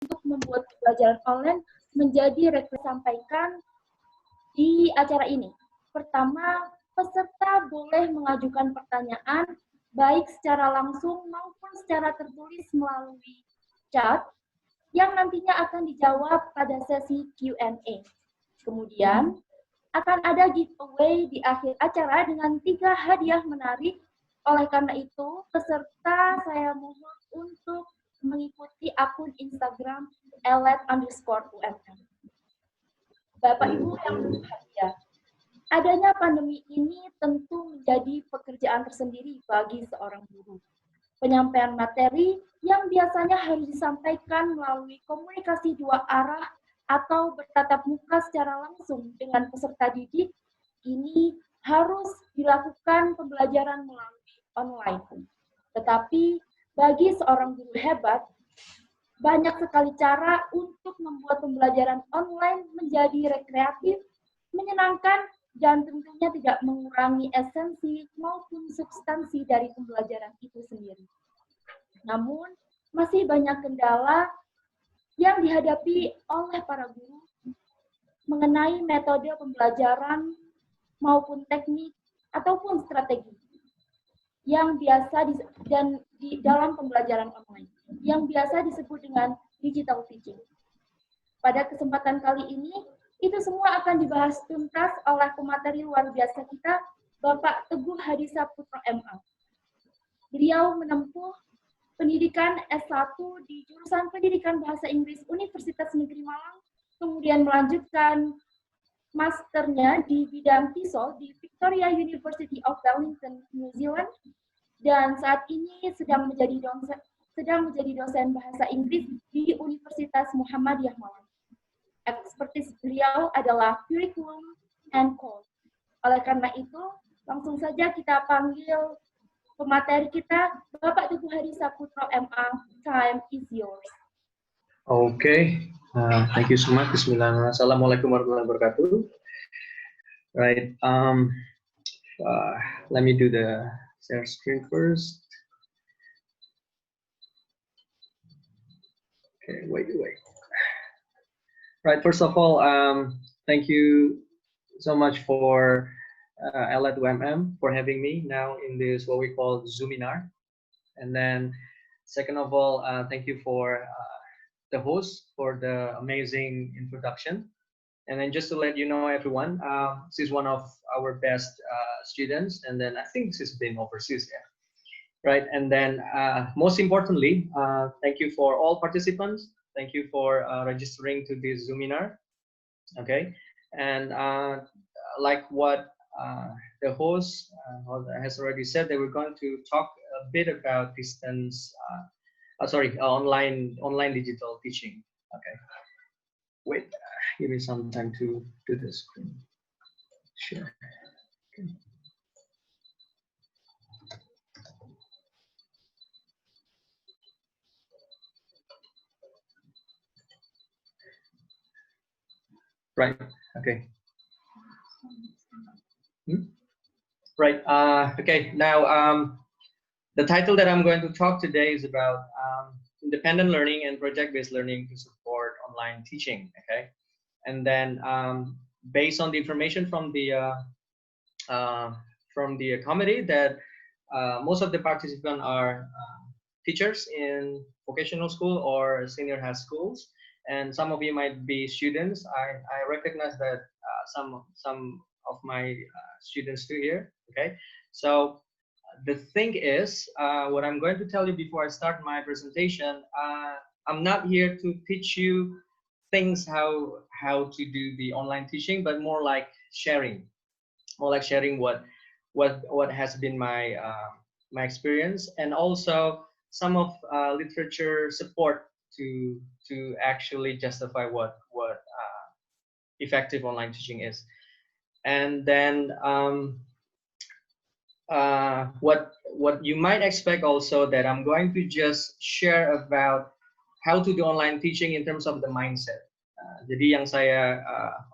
untuk membuat pembelajaran online menjadi sampaikan di acara ini. Pertama, peserta boleh mengajukan pertanyaan baik secara langsung maupun secara tertulis melalui chat yang nantinya akan dijawab pada sesi Q&A. Kemudian, akan ada giveaway di akhir acara dengan 3 hadiah menarik. Oleh karena itu, peserta saya mohon untuk mengikuti akun Instagram @elet_umm. Bapak Ibu yang berbahagia, adanya pandemi ini tentu menjadi pekerjaan tersendiri bagi seorang guru. Penyampaian materi yang biasanya harus disampaikan melalui komunikasi 2 arah atau bertatap muka secara langsung dengan peserta didik, ini harus dilakukan pembelajaran melalui online. Tetapi bagi seorang guru hebat, banyak sekali cara untuk membuat pembelajaran online menjadi rekreatif, menyenangkan, dan tentunya tidak mengurangi esensi maupun substansi dari pembelajaran itu sendiri. Namun, masih banyak kendala yang dihadapi oleh para guru mengenai metode pembelajaran maupun teknik ataupun strategi yang biasa di dalam pembelajaran online, yang biasa disebut dengan digital teaching. Pada kesempatan kali ini, itu semua akan dibahas tuntas oleh pemateri luar biasa kita, Bapak Teguh Hadi Saputra MA. Beliau menempuh pendidikan S1 di jurusan Pendidikan Bahasa Inggris Universitas Negeri Malang, kemudian melanjutkan masternya di bidang TESOL di Victoria University of Wellington, New Zealand, dan saat ini sedang menjadi dosen bahasa Inggris di Universitas Muhammadiyah Malang. Ekspertis beliau adalah curriculum and code. Oleh karena itu, langsung saja kita panggil pemateri kita, Bapak Teguh Hadi Saputra MA. Time is yours. Okay, thank you so much. Bismillah. Assalamualaikum warahmatullahi wabarakatuh. Right. Let me do the share screen first. Okay, wait. Right. First of all, thank you so much for elet_umm for having me now in this what we call Zoominar. And then, second of all, thank you for the host for the amazing introduction. And then just to let you know, everyone, this is one of our best students, and then I think this has been overseas, yeah. Right, and then most importantly, thank you for all participants. Thank you for registering to this Zoominar, okay? And like what the host has already said, that we're going to talk a bit about distance, online digital teaching, okay? Wait, give me some time to do the screen. Sure. Okay. Right. Okay. Right. Okay. Now, the title that I'm going to talk today is about independent learning and project-based learning to support online teaching. Okay. And then, based on the information from the committee, that most of the participants are teachers in vocational school or senior high schools, and some of you might be students. I recognize that some of my students too here. Okay, so the thing is, what I'm going to tell you before I start my presentation, I'm not here to teach you things how to do the online teaching, but more like sharing what has been my my experience, and also some of literature support to actually justify what effective online teaching is. And then what you might expect also, that I'm going to just share about how to do online teaching in terms of the mindset. Jadi yang saya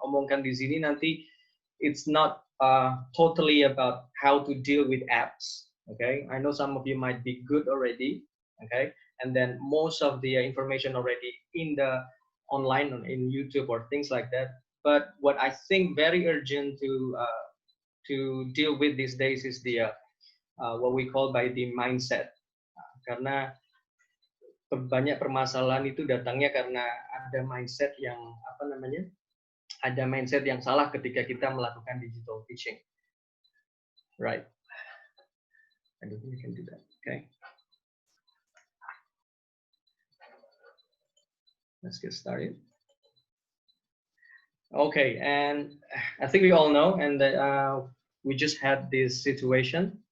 omongkan di sini nanti, it's not totally about how to deal with apps. Okay, I know some of you might be good already. Okay, and then most of the information already in the online in YouTube or things like that. But what I think very urgent to deal with these days is the what we call by the mindset. Karena banyak permasalahan itu datangnya karena ada mindset yang apa namanya? Ada mindset yang salah ketika kita melakukan digital teaching. Right. I don't think we can do that. Okay. Let's get started. Okay, and I think we all know, and we just had this situation.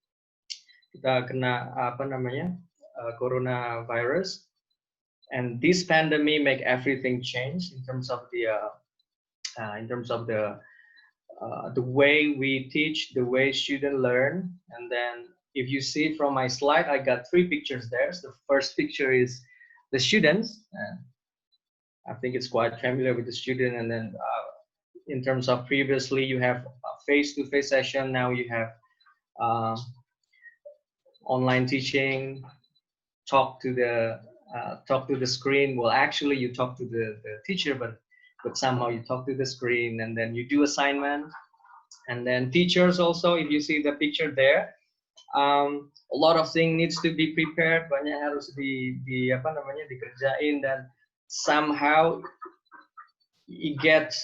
Kita kena apa namanya coronavirus, and this pandemic make everything change in terms of the way we teach, the way students learn, and then if you see from my slide, I got 3 pictures there. So the first picture is the students. I think it's quite familiar with the student, and then in terms of previously you have a face-to-face session, now you have online teaching, talk to the screen. Well, actually you talk to the teacher, but somehow you talk to the screen, and then you do assignment, and then teachers also, if you see the picture there, a lot of things needs to be prepared, banyak harus dikerjain, dan somehow it gets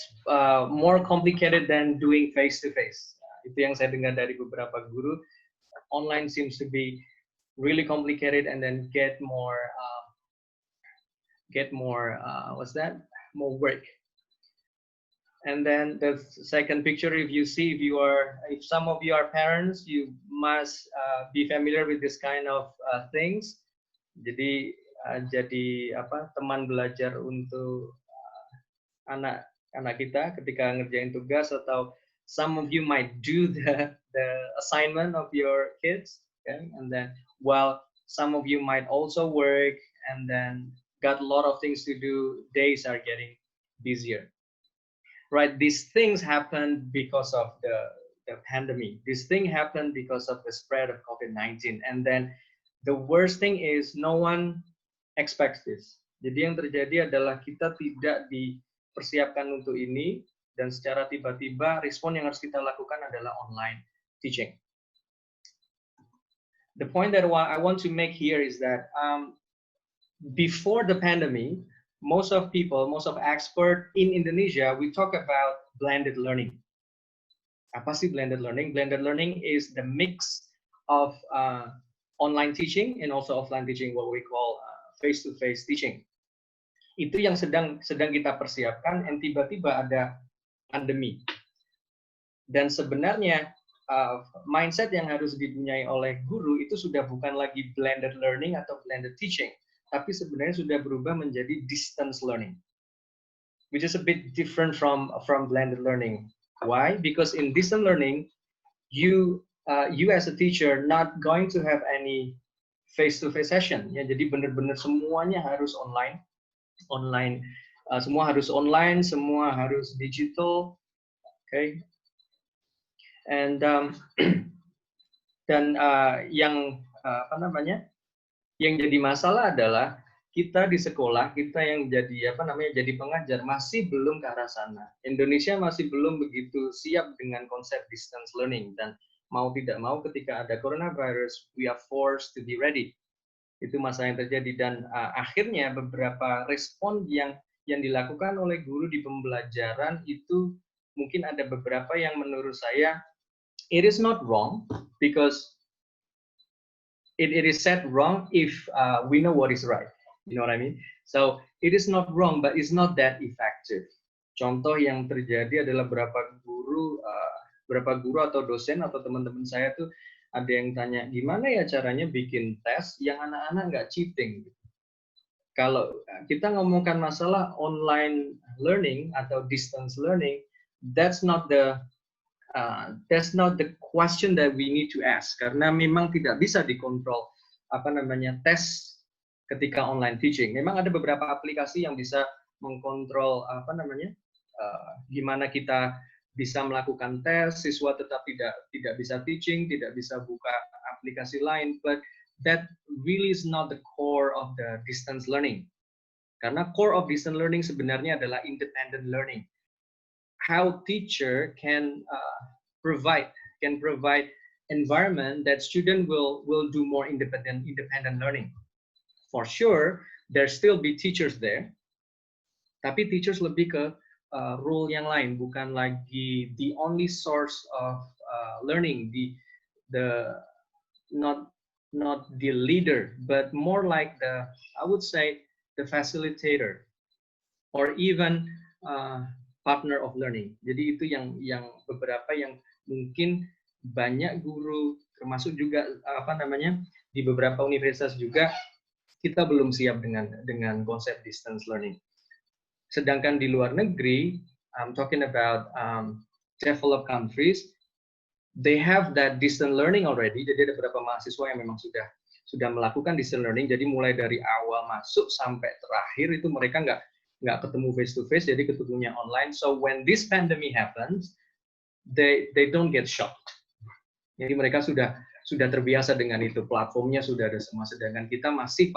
more complicated than doing face-to-face. Itu yang saya dengar dari beberapa guru. Online seems to be really complicated, and then get more what's that? More work. And then the second picture, if some of you are parents, you must be familiar with this kind of things. Jadi teman belajar untuk anak kita ketika ngerjain tugas, atau some of you might do the assignment of your kids, okay? And then while some of you might also work, and then got a lot of things to do, days are getting busier. Right, these things happen because of the pandemic. This thing happened because of the spread of COVID-19, and then the worst thing is no one expects this. Jadi yang terjadi adalah kita tidak dipersiapkan untuk ini, dan secara tiba-tiba respon yang harus kita lakukan adalah online teaching. The point that I want to make here is that before the pandemic, most of experts in Indonesia, we talk about blended learning. Apa sih blended learning? Blended learning is the mix of online teaching and also offline teaching, what we call face-to-face teaching. Itu yang sedang kita persiapkan, dan tiba-tiba ada pandemi. Dan sebenarnya mindset yang harus dipunyai oleh guru itu sudah bukan lagi blended learning atau blended teaching, tapi sebenarnya sudah berubah menjadi distance learning, which is a bit different from blended learning. Why? Because in distance learning, you as a teacher not going to have any face-to-face session. Ya, jadi benar-benar semuanya harus online, semua harus online, semua harus digital, okay? And yang jadi masalah adalah kita di sekolah, kita yang jadi jadi pengajar masih belum ke arah sana. Indonesia masih belum begitu siap dengan konsep distance learning, dan mau tidak mau ketika ada coronavirus, we are forced to be ready. Itu masalah yang terjadi, dan akhirnya beberapa respon yang dilakukan oleh guru di pembelajaran itu mungkin ada beberapa yang menurut saya it is not wrong, because it is said wrong if we know what is right. You know what I mean? So it is not wrong, but it's not that effective. Contoh yang terjadi adalah beberapa guru atau dosen atau teman-teman saya tuh ada yang tanya, gimana ya caranya bikin tes yang anak-anak nggak cheating? Kalau kita ngomongkan masalah online learning atau distance learning, that's not the question that we need to ask, karena memang tidak bisa dikontrol tes ketika online teaching. Memang ada beberapa aplikasi yang bisa mengkontrol gimana kita bisa melakukan tes, siswa tetap tidak bisa teaching, tidak bisa buka aplikasi lain, but that really is not the core of the distance learning. Karena core of distance learning sebenarnya adalah independent learning. How teacher can provide environment that student will do more independent learning. For sure, there still be teachers there, tapi teachers lebih ke role yang lain, bukan lagi the only source of learning, the not the leader, but more like I would say the facilitator or even partner of learning. Jadi itu yang beberapa yang mungkin banyak guru, termasuk juga di beberapa universitas juga kita belum siap dengan konsep distance learning. Sedangkan di luar negeri, I'm talking about developed countries, they have that distance learning already. Jadi ada beberapa mahasiswa yang memang sudah melakukan distance learning. Jadi mulai dari awal masuk sampai terakhir itu mereka nggak ketemu face to face, jadi ketemunya online. So when this pandemic happens, they don't get shocked. Jadi mereka sudah terbiasa dengan itu, platformnya sudah ada semua. Sedangkan kita masih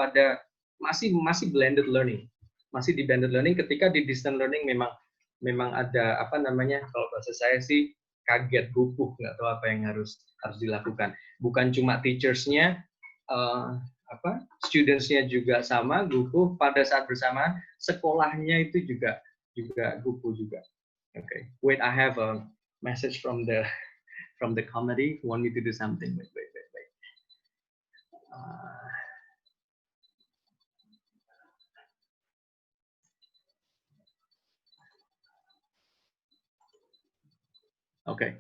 blended learning, masih di blended learning. Ketika di distance learning memang ada kalau bahasa saya sih kaget, gupuh, nggak tahu apa yang harus dilakukan. Bukan cuma teachers-nya, students-nya juga sama, gupuh. Pada saat bersamaan, sekolahnya itu juga gupuh juga. Okay, wait, I have a message from the committee who want me to do something. Wait. Okay.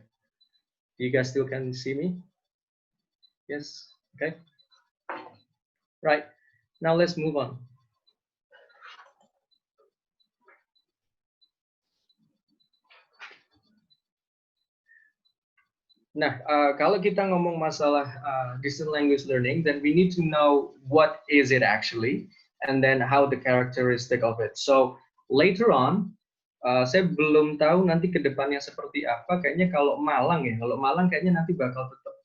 You guys still can see me? Yes? Okay. Right. Now let's move on. Nah, kalau kita ngomong masalah distance language learning, then we need to know what is it actually, and then how the characteristic of it. So later on, saya belum tahu nanti ke depannya seperti apa. Kayaknya kalau Malang kayaknya nanti bakal tetap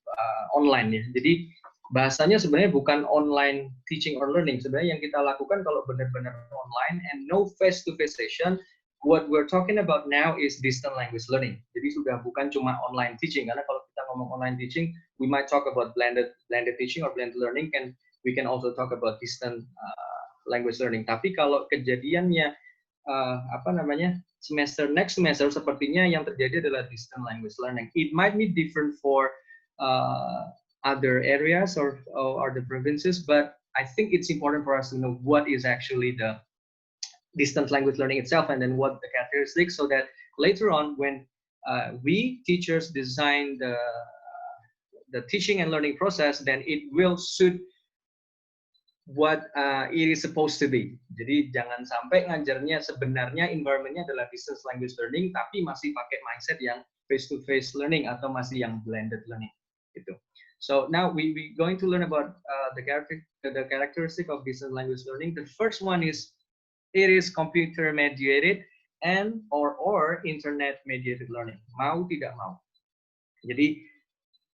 online ya. Jadi bahasanya sebenarnya bukan online teaching or learning. Sebenarnya yang kita lakukan kalau benar-benar online and no face-to-face session, what we're talking about now is distant language learning. Jadi sudah bukan cuma online teaching, karena kalau kita ngomong online teaching, we might talk about blended teaching or blended learning, and we can also talk about distant language learning. Tapi kalau kejadiannya next semester sepertinya yang terjadi adalah distant language learning. It might be different for other areas or the provinces, but I think it's important for us to know what is actually the distant language learning itself, and then what the characteristics, so that later on when we teachers design the teaching and learning process, then it will suit what it is supposed to be. Jadi jangan sampai ngajarnya sebenarnya environmentnya adalah distance language learning, tapi masih pakai mindset yang face-to-face learning atau masih yang blended learning gitu. So now we going to learn about the characteristic of distance language learning. The first one is it is computer mediated and or internet mediated learning. Mau tidak mau. Jadi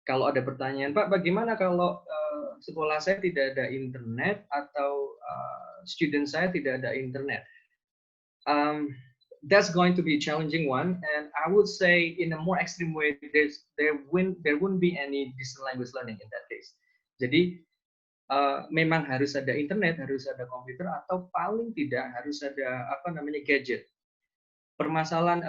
kalau ada pertanyaan, Pak, bagaimana kalau sekolah saya tidak ada internet atau student saya tidak ada internet? That's going to be a challenging one, and I would say in a more extreme way, there wouldn't be any distant language learning in that case. Jadi memang harus ada internet, harus ada komputer, atau paling tidak harus ada gadget. Permasalahan,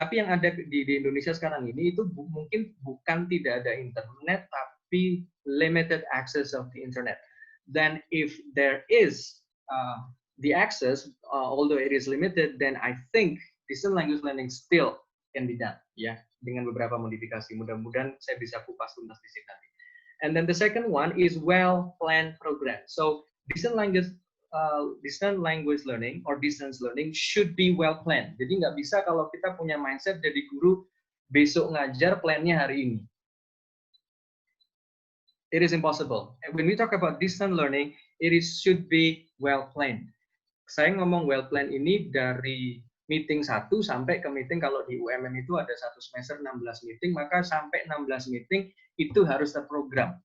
tapi yang ada di Indonesia sekarang ini itu mungkin bukan tidak ada internet, tapi limited access of the internet. Then if there is the access, although it is limited, then I think distant language learning still can be done, ya, dengan beberapa modifikasi. Mudah-mudahan saya bisa kupas tuntas di sini nanti. And then the second one is well-planned program. So distant language learning or distance learning should be well-planned. Jadi nggak bisa kalau kita punya mindset jadi guru besok ngajar plannya hari ini. It is impossible. And when we talk about distant learning, should be well-planned. Saya ngomong well-planned ini dari meeting 1 sampai ke meeting, kalau di UMM itu ada 1 semester 16 meeting, maka sampai 16 meeting itu harus terprogram.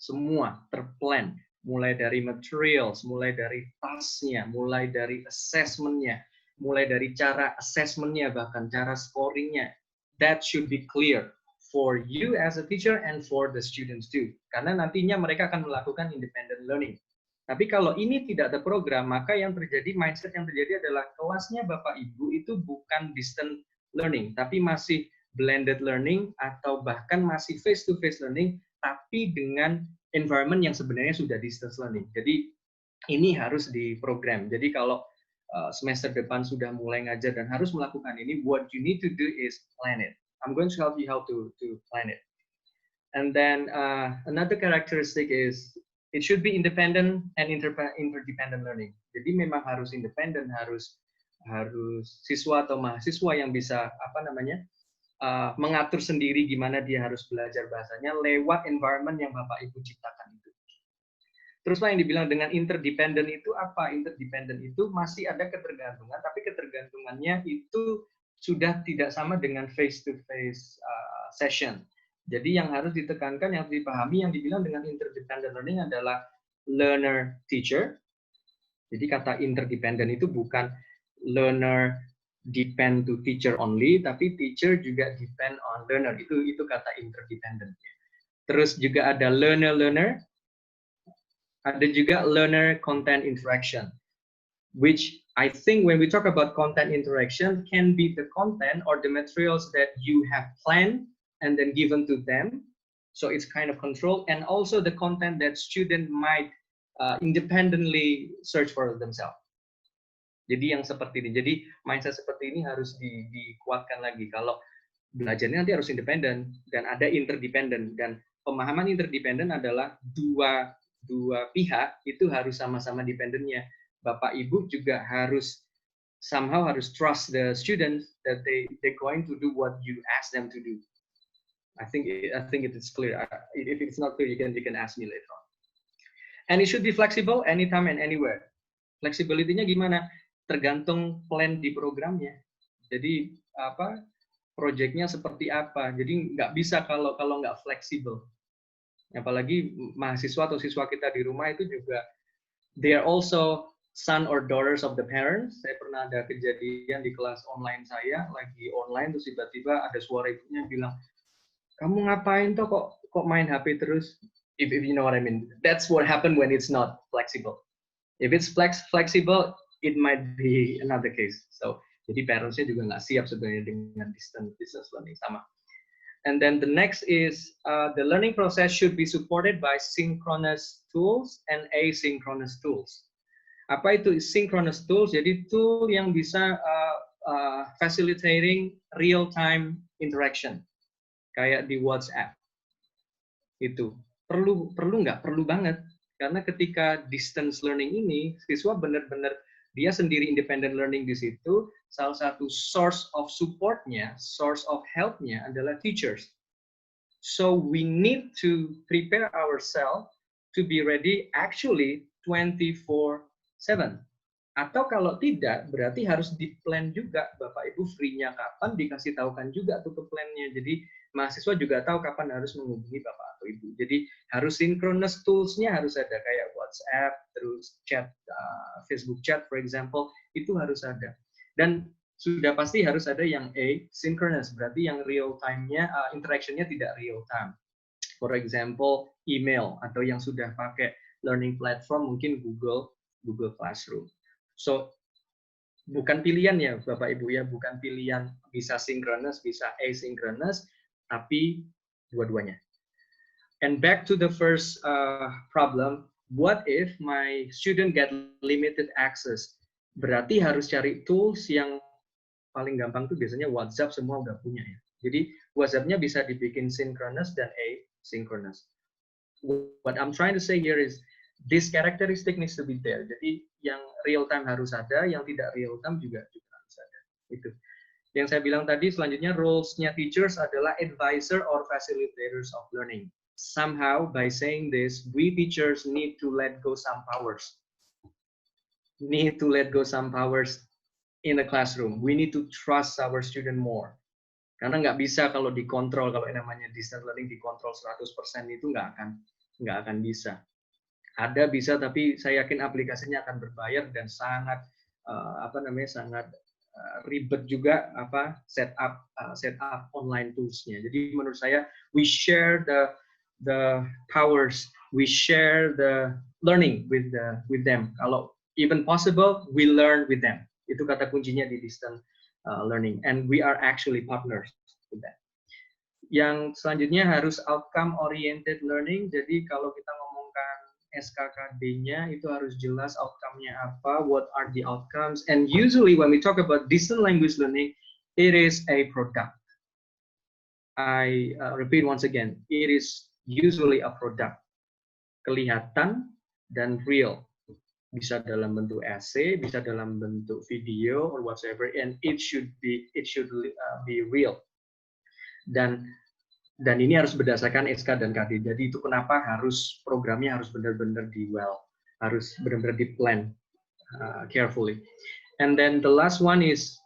semua terplan, mulai dari materials, mulai dari tasnya, mulai dari assessment-nya, mulai dari cara assessment-nya, bahkan cara scoring-nya. That should be clear for you as a teacher and for the students too. Karena nantinya mereka akan melakukan independent learning. Tapi kalau ini tidak ada program, maka yang terjadi, mindset yang terjadi adalah kelasnya Bapak Ibu itu bukan distant learning, tapi masih blended learning atau bahkan masih face-to-face learning, tapi dengan environment yang sebenarnya sudah distance learning. Jadi ini harus diprogram. Jadi kalau semester depan sudah mulai ngajar dan harus melakukan ini, what you need to do is plan it. I'm going to help you how to plan it. And then another characteristic is it should be independent and interdependent learning. Jadi memang harus independen, harus siswa atau mahasiswa yang bisa mengatur sendiri gimana dia harus belajar bahasanya lewat environment yang Bapak Ibu ciptakan itu. Terus yang dibilang dengan interdependent itu apa? Interdependent itu masih ada ketergantungan, tapi ketergantungannya itu sudah tidak sama dengan face-to-face session. Jadi yang harus ditekankan, yang harus dipahami, yang dibilang dengan interdependent learning adalah learner-teacher. Jadi kata interdependent itu bukan learner depend to teacher only, tapi teacher juga depend on learner. Itu kata interdependent. Terus juga ada learner-learner, ada juga learner content interaction, which I think when we talk about content interaction can be the content or the materials that you have planned and then given to them. So it's kind of control, and also the content that student might independently search for themselves. Jadi yang seperti ini, jadi mindset seperti ini harus dikuatkan lagi. Kalau belajarnya nanti harus independen dan ada interdependent, dan pemahaman interdependent adalah dua pihak itu harus sama-sama dependennya. Bapak Ibu juga harus somehow harus trust the students that they're going to do what you ask them to do. I think it is clear. If it's not clear, you can ask me later on. And it should be flexible anytime and anywhere. Flexibility-nya gimana? Tergantung plan di programnya. Jadi projectnya seperti apa. Jadi nggak bisa kalau nggak fleksibel. Apalagi mahasiswa atau siswa kita di rumah itu juga they are also son or daughters of the parents. Saya pernah ada kejadian di kelas online saya, lagi online terus tiba-tiba ada suara ibunya bilang, kamu ngapain tuh kok main HP terus? If you know what I mean. That's what happened when it's not flexible. If it's flexible, it might be another case. So jadi parents-nya juga nggak siap sebenarnya dengan distance learning sama. And then the next is the learning process should be supported by synchronous tools and asynchronous tools. Apa itu synchronous tools? Jadi tool yang bisa facilitating real-time interaction, kayak di WhatsApp. Itu perlu nggak? Perlu banget. Karena ketika distance learning ini, siswa benar-benar dia sendiri independent learning di situ, salah satu source of support-nya, source of help-nya adalah teachers. So we need to prepare ourselves to be ready actually 24/7. Atau kalau tidak, berarti harus di-plan juga. Bapak Ibu free-nya kapan, dikasih tahukan juga tuh ke plan-nya. Jadi mahasiswa juga tahu kapan harus menghubungi Bapak atau Ibu. Jadi harus synchronous tools-nya harus ada, kayak WhatsApp, terus chat, Facebook chat for example, itu harus ada. Dan sudah pasti harus ada yang asynchronous, berarti yang real time-nya, interaction-nya tidak real time. For example, email, atau yang sudah pakai learning platform, mungkin Google Classroom. So, bukan pilihan ya Bapak Ibu ya, bukan pilihan bisa synchronous, bisa asynchronous, tapi dua-duanya. And back to the first problem, what if my student get limited access? Berarti harus cari tools yang paling gampang tuh biasanya WhatsApp semua udah punya ya. Jadi WhatsApp-nya bisa dibikin synchronous dan asynchronous. What I'm trying to say here is this characteristic needs to be there. Jadi yang real time harus ada, yang tidak real time juga harus ada. Itu. Yang saya bilang tadi, selanjutnya roles-nya teachers adalah advisor or facilitators of learning. Somehow by saying this, we teachers need to let go some powers. Need to let go some powers in the classroom. We need to trust our student more. Karena nggak bisa kalau dikontrol, kalau namanya distance learning dikontrol 100% itu nggak nggak akan bisa. Ada bisa, tapi saya yakin aplikasinya akan berbayar dan sangat sangat ribet juga setup online toolsnya. Jadi menurut saya we share the powers, we share the learning with them. Kalau even possible, we learn with them. Itu kata kuncinya di distance learning, and we are actually partners with that. Yang selanjutnya harus outcome oriented learning. Jadi kalau kita ngomongkan SKKD-nya itu harus jelas outcome-nya apa, what are the outcomes, and usually when we talk about distant language learning, it is a product. I repeat once again, it is usually a product. Kelihatan dan real. Bisa dalam bentuk essay, bisa dalam bentuk video or whatsoever, and it should be real. Dan ini harus berdasarkan SK dan KD. Jadi itu kenapa programnya harus benar-benar harus benar-benar di plan carefully. And then the last one is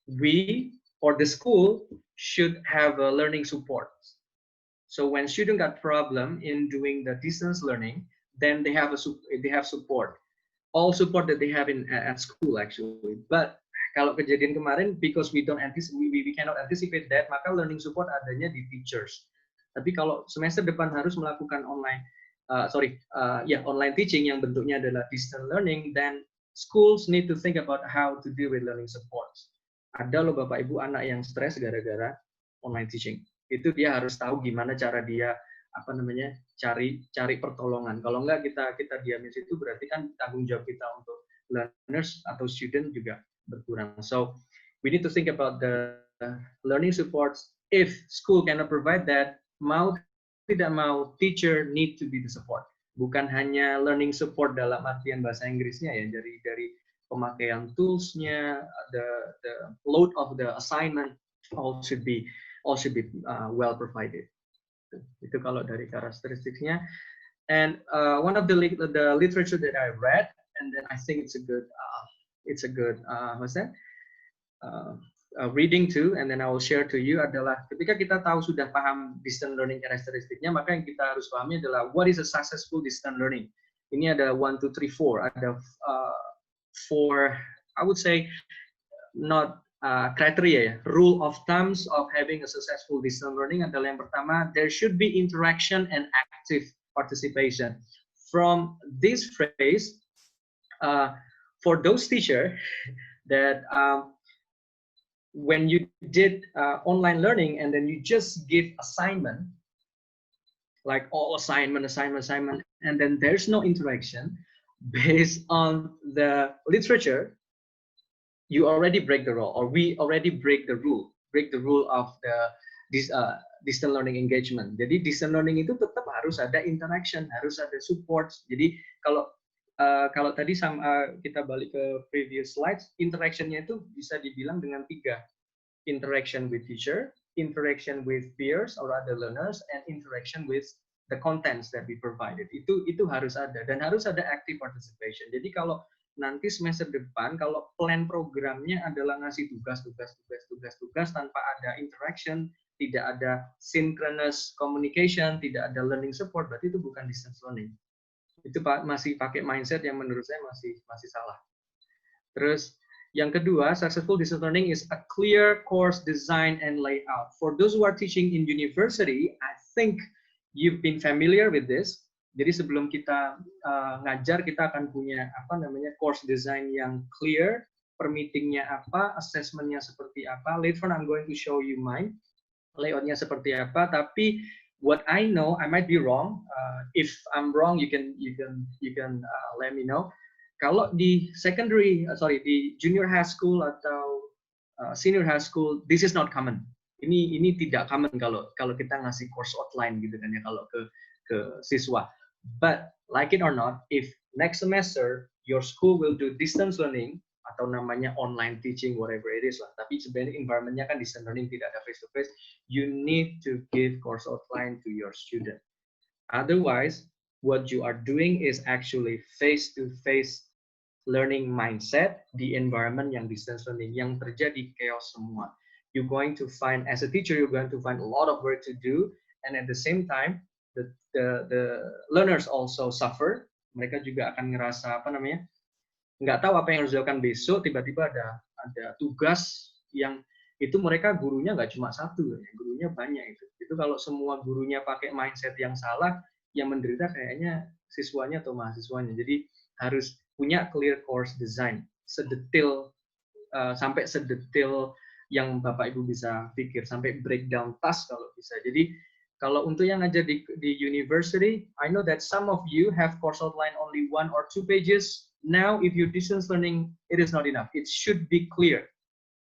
we or the school should have a learning support. So when student got problem in doing the distance learning, then they have support. All support that they have at school actually. But kalau kejadian kemarin, because we cannot anticipate that, maka learning support adanya di teachers. Tapi kalau semester depan harus melakukan online teaching yang bentuknya adalah distance learning, then schools need to think about how to deal with learning support. Ada loh Bapak Ibu anak yang stres gara-gara online teaching. Itu dia harus tahu gimana cara dia cari pertolongan. Kalau enggak kita diam di situ, berarti kan tanggung jawab kita untuk learners atau student juga berkurang. So we need to think about the learning supports. If school cannot provide that, mau tidak mau teacher need to be the support. Bukan hanya learning support dalam artian bahasa Inggrisnya ya, dari pemakaian toolsnya, the load of the assignment all should be well provided. Itu kalau dari karakteristiknya. And one of the literature that I read, and then I think it's a good reading too, and then I will share to you adalah ketika kita tahu sudah paham distant learning karakteristiknya, maka yang kita harus pahami adalah what is a successful distant learning. Ini ada 1, 2, 3, 4. Ada 4, I would say, not criteria ya. Rule of thumbs of having a successful distant learning adalah yang pertama, there should be interaction and active participation. From this phrase, for those teachers that when you did online learning and then you just give assignment, like all assignment, and then there's no interaction, based on the literature, you already break the rule, or we already break the rule of this distant learning engagement. Jadi distant learning itu tetap harus ada interaction, harus ada support. Jadi kalau tadi kita balik ke previous slides, interaction-nya itu bisa dibilang dengan 3. Interaction with teacher, interaction with peers or other learners, and interaction with the contents that we provided. Itu harus ada, dan harus ada active participation. Jadi kalau nanti semester depan, kalau plan programnya adalah ngasih tugas tanpa ada interaction, tidak ada synchronous communication, tidak ada learning support, berarti itu bukan distance learning. Itu masih pakai mindset yang menurut saya masih salah. Terus yang kedua, successful distance learning is a clear course design and layout. For those who are teaching in university, I think you've been familiar with this. Jadi sebelum kita ngajar, kita akan punya course design yang clear, per meetingnya apa, assessmentnya seperti apa. Later on I'm going to show you mine, layoutnya seperti apa. Tapi what I know, I might be wrong. If I'm wrong, you can let me know. Kalau di di junior high school atau senior high school, this is not common. Ini tidak common kalau kita ngasih course outline gitu kan ya, kalau ke siswa. But like it or not, if next semester your school will do distance learning atau namanya online teaching, whatever it is lah, tapi sebenarnya environment-nya kan distance learning, tidak ada face to face, you need to give course outline to your student. Otherwise, what you are doing is actually face to face learning mindset di environment yang distance learning, yang terjadi chaos semua. You're going to find, as a teacher, you're going to find a lot of work to do, and at the same time, the learners also suffer. Mereka juga akan ngerasa apa namanya, nggak tahu apa yang harus dilakukan besok. Tiba-tiba ada tugas yang itu mereka gurunya nggak cuma satu, ya, gurunya banyak itu. Itu kalau semua gurunya pakai mindset yang salah, yang menderita kayaknya siswanya atau mahasiswanya. Jadi harus punya clear course design, sedetail sampai sedetail yang Bapak Ibu bisa pikir, sampai breakdown task kalau bisa. Jadi kalau untuk yang ngajar di university, I know that some of you have course outline only 1 or 2 pages. Now, if you distance learning, it is not enough. It should be clear.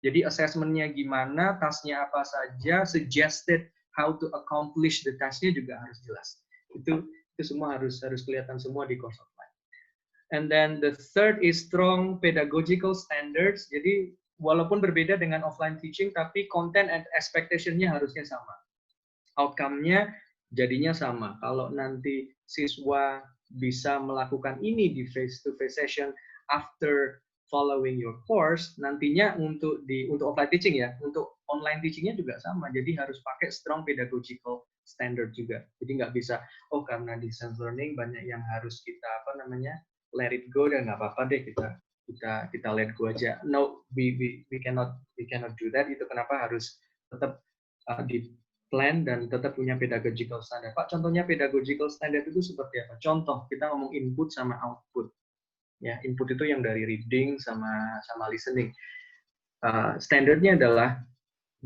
Jadi assessment-nya gimana, task-nya apa saja, suggested how to accomplish the task-nya juga harus jelas. Itu semua harus kelihatan semua di course outline. And then the third is strong pedagogical standards. Jadi walaupun berbeda dengan offline teaching, tapi content and expectation-nya harusnya sama. Outcome-nya jadinya sama. Kalau nanti siswa bisa melakukan ini di face-to-face session after following your course, nantinya untuk offline teaching ya, untuk online teachingnya juga sama. Jadi harus pakai strong pedagogical standard juga. Jadi nggak bisa, oh karena distance learning banyak yang harus kita apa namanya let it go dan nggak apa-apa deh kita let go aja. No, we cannot do that. Itu kenapa harus tetap di plan dan tetap punya pedagogical standard. Pak, contohnya pedagogical standard itu seperti apa? Contoh, kita ngomong input sama output. Ya, input itu yang dari reading sama listening. Standarnya adalah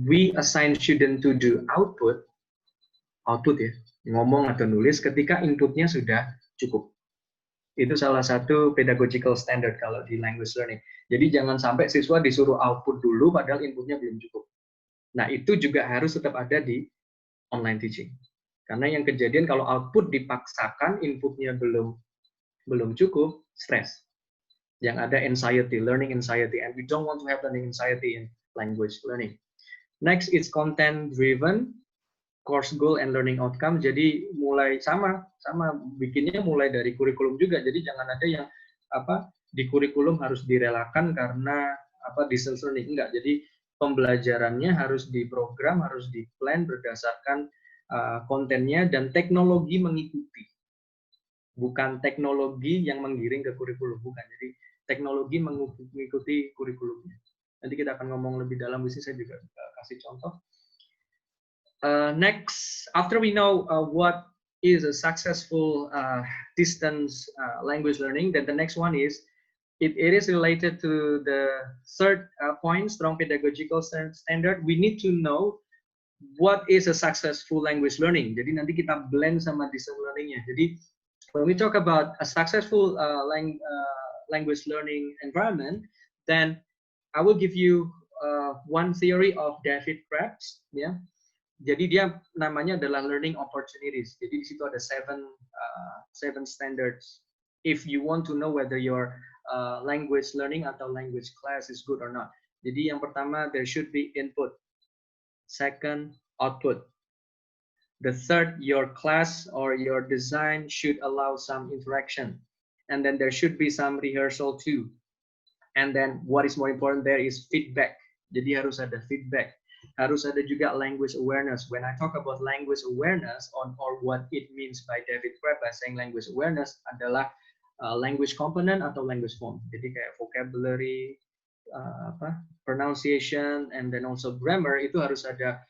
we assign student to do output ya, ngomong atau nulis ketika inputnya sudah cukup. Itu salah satu pedagogical standard kalau di language learning. Jadi jangan sampai siswa disuruh output dulu padahal inputnya belum cukup. Nah, itu juga harus tetap ada di online teaching. Karena yang kejadian kalau output dipaksakan, inputnya belum cukup, stres. Yang ada anxiety, learning anxiety, and we don't want to have learning anxiety in language learning. Next, it's content-driven, course goal and learning outcome. Jadi mulai sama bikinnya mulai dari kurikulum juga. Jadi jangan ada yang di kurikulum harus direlakan karena distance learning, enggak. Jadi pembelajarannya harus diprogram, harus diplan berdasarkan kontennya dan teknologi mengikuti. Bukan teknologi yang menggiring ke kurikulum, bukan. Jadi teknologi mengikuti kurikulumnya. Nanti kita akan ngomong lebih dalam di sini, saya juga kasih contoh. Next, after we know what is a successful distance language learning, then the next one is it is related to the third point, strong pedagogical standard. We need to know what is a successful language learning. Jadi nanti kita blend sama distance learningnya. Jadi when we talk about a successful language learning environment, then I will give you one theory of David Krebs. Ya. Jadi dia namanya adalah learning opportunities. Jadi di situ ada seven standards. If you want to know whether your language learning atau language class is good or not. Jadi yang pertama, there should be input. Second, output. The third, your class or your design should allow some interaction. And then there should be some rehearsal too. And then what is more important there is feedback. Jadi harus ada feedback. Harus ada juga language awareness. When I talk about language awareness or what it means by David Krebs by saying language awareness adalah language component atau language form. Jadi kayak vocabulary, pronunciation, and then also grammar itu harus ada.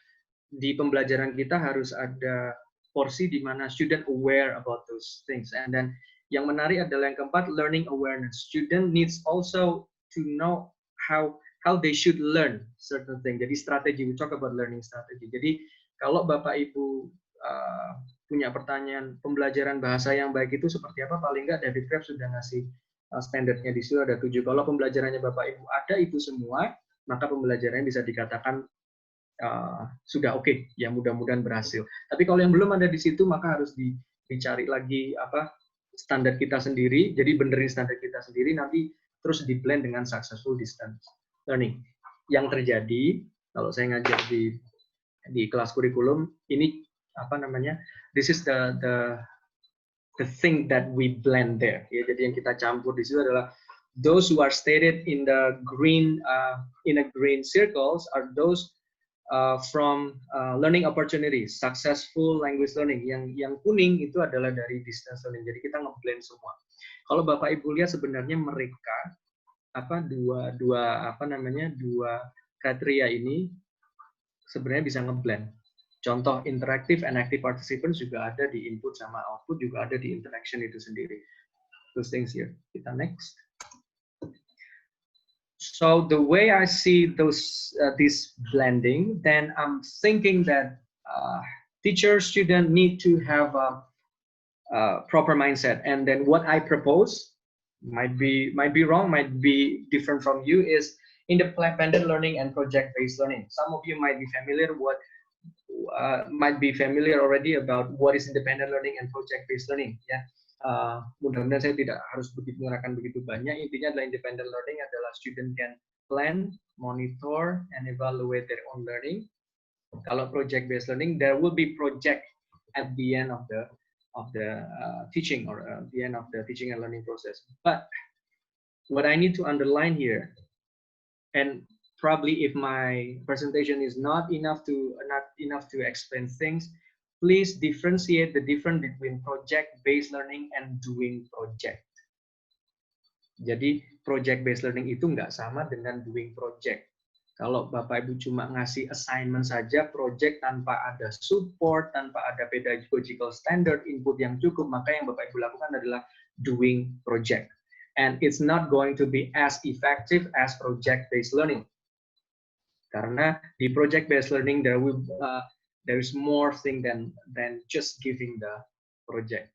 Di pembelajaran kita harus ada porsi di mana student aware about those things. And then yang menarik adalah yang keempat, learning awareness. Student needs also to know how they should learn certain thing. Jadi strategi, we talk about learning strategy. Jadi kalau Bapak Ibu punya pertanyaan pembelajaran bahasa yang baik itu seperti apa, paling nggak David Krebs sudah ngasih standarnya di situ ada 7. Kalau pembelajarannya Bapak Ibu ada itu semua, maka pembelajarannya bisa dikatakan sudah oke, ya mudah-mudahan berhasil. Tapi kalau yang belum ada di situ, maka harus dicari lagi standar kita sendiri. Jadi benerin standar kita sendiri, nanti terus di blend dengan successful distance learning. Yang terjadi kalau saya ngajar di kelas kurikulum ini this is the thing that we blend there. Ya, jadi yang kita campur di situ adalah those who are stated in the green circles are those from learning opportunities, successful language learning. Yang kuning itu adalah dari distance learning. Jadi kita ngeblend semua. Kalau Bapak Ibu lihat sebenarnya mereka dua kriteria ini sebenarnya bisa ngeblend. Contoh interactive and active participants juga ada di input sama output, juga ada di interaction itu sendiri. Those things here. Kita next. So the way I see this blending, then I'm thinking that teacher student need to have a proper mindset, and then what I propose might be wrong, might be different from you, is independent learning and project-based learning. Some of you might be familiar already about what is independent learning and project-based learning. Ya, mudah-mudahan saya tidak harus menggunakan begitu banyak. Intinya adalah independent learning adalah student can plan, monitor, and evaluate their own learning. Kalau project-based learning, there will be project at the end of the teaching, or the end of the teaching and learning process. But what I need to underline here, and probably if my presentation is not enough to explain things, please differentiate the difference between project-based learning and doing project. Jadi project-based learning itu nggak sama dengan doing project. Kalau Bapak Ibu cuma ngasih assignment saja, project tanpa ada support, tanpa ada pedagogical standard, input yang cukup, maka yang Bapak Ibu lakukan adalah doing project. And it's not going to be as effective as project-based learning. Karena di project-based learning there is more thing than just giving the project.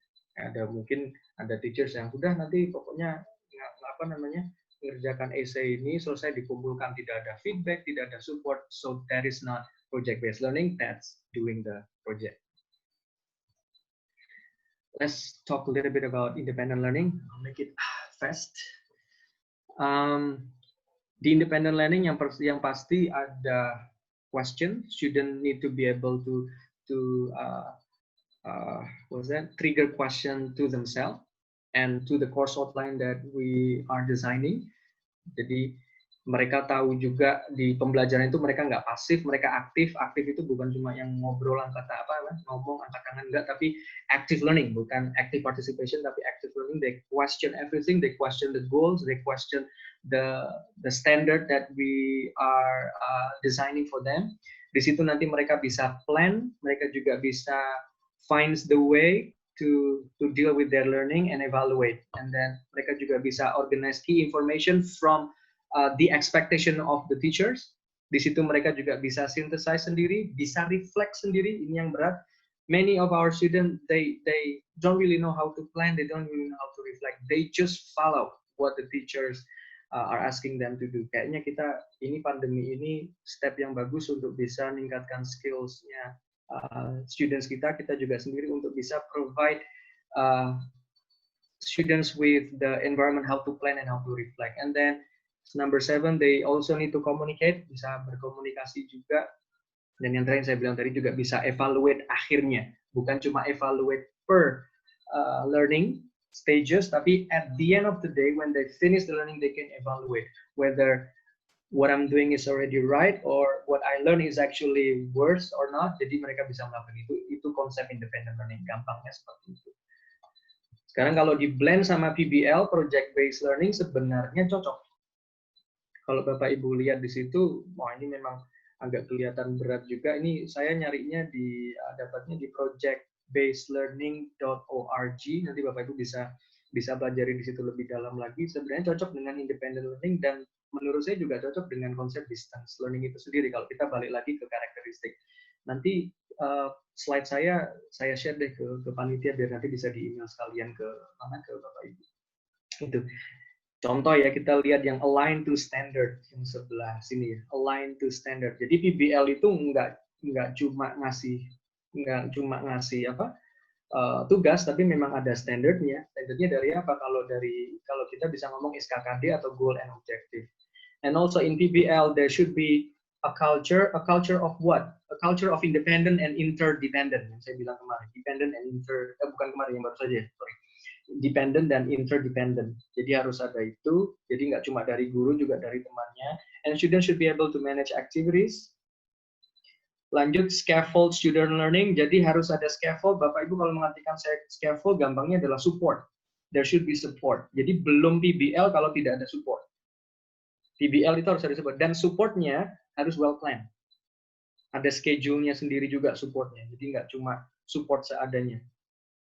Mungkin ada teachers yang udah nanti pokoknya mengerjakan essay ini selesai dikumpulkan, tidak ada feedback, tidak ada support, so that is not project-based learning, that's doing the project. Let's talk a little bit about independent learning. I'll make it fast. Di independent learning yang pasti ada question. Student need to be able to trigger question to themselves and to the course outline that we are designing. Jadi mereka tahu juga di pembelajaran itu mereka nggak pasif, mereka aktif. Aktif itu bukan cuma yang ngobrol ngomong angkat tangan, enggak, tapi active learning, bukan active participation, tapi active learning. They question everything, they question the goals, they question the standard that we are designing for them. Di situ nanti mereka bisa plan, mereka juga bisa finds the way to deal with their learning and evaluate, and then mereka juga bisa organize key information from the expectation of the teachers. Di situ mereka juga bisa synthesize sendiri, bisa reflect sendiri. Ini yang berat. Many of our students they don't really know how to plan, they don't really know how to reflect. They just follow what the teachers are asking them to do. Kayaknya pandemi ini step yang bagus untuk bisa meningkatkan skills-nya students kita juga sendiri untuk bisa provide students with the environment how to plan and how to reflect. And then number 7, they also need to communicate, bisa berkomunikasi juga. Dan yang terakhir saya bilang tadi juga bisa evaluate akhirnya, bukan cuma evaluate per learning stages, tapi at the end of the day when they finish the learning they can evaluate whether what I'm doing is already right or what I learn is actually worse or not. Jadi mereka bisa melakukan itu konsep independent learning, gampangnya seperti itu. Sekarang kalau di blend sama PBL, project based learning, sebenarnya cocok. Kalau Bapak Ibu lihat di situ, wah ini memang agak kelihatan berat juga. Ini saya nyarinya dapatnya di projectbasedlearning.org. Nanti Bapak Ibu bisa pelajari di situ lebih dalam lagi. Sebenarnya cocok dengan independent learning dan menurut saya juga cocok dengan konsep distance learning itu sendiri. Kalau kita balik lagi ke karakteristik, nanti slide saya share deh ke panitia biar nanti bisa di email sekalian ke Bapak Ibu. Itu contoh ya, kita lihat yang align to standard yang sebelah sini ya, align to standard. Jadi PBL itu nggak cuma ngasih tugas, tapi memang ada standarnya. Standarnya dari apa? Kalau kita bisa ngomong SKKD atau goal and objective. And also in PBL there should be a culture of what? A culture of independent and interdependent. Yang saya bilang kemarin, dependent and bukan kemarin, yang baru saja, sorry. Dependent dan interdependent. Jadi harus ada itu. Jadi nggak cuma dari guru, juga dari temannya. And students should be able to manage activities. Lanjut scaffold student learning. Jadi harus ada scaffold. Bapak Ibu kalau mengartikan scaffold gampangnya adalah support. There should be support. Jadi belum PBL kalau tidak ada support. PBL itu harus ada support dan supportnya harus well planned. Ada schedule-nya sendiri juga supportnya. Jadi nggak cuma support seadanya.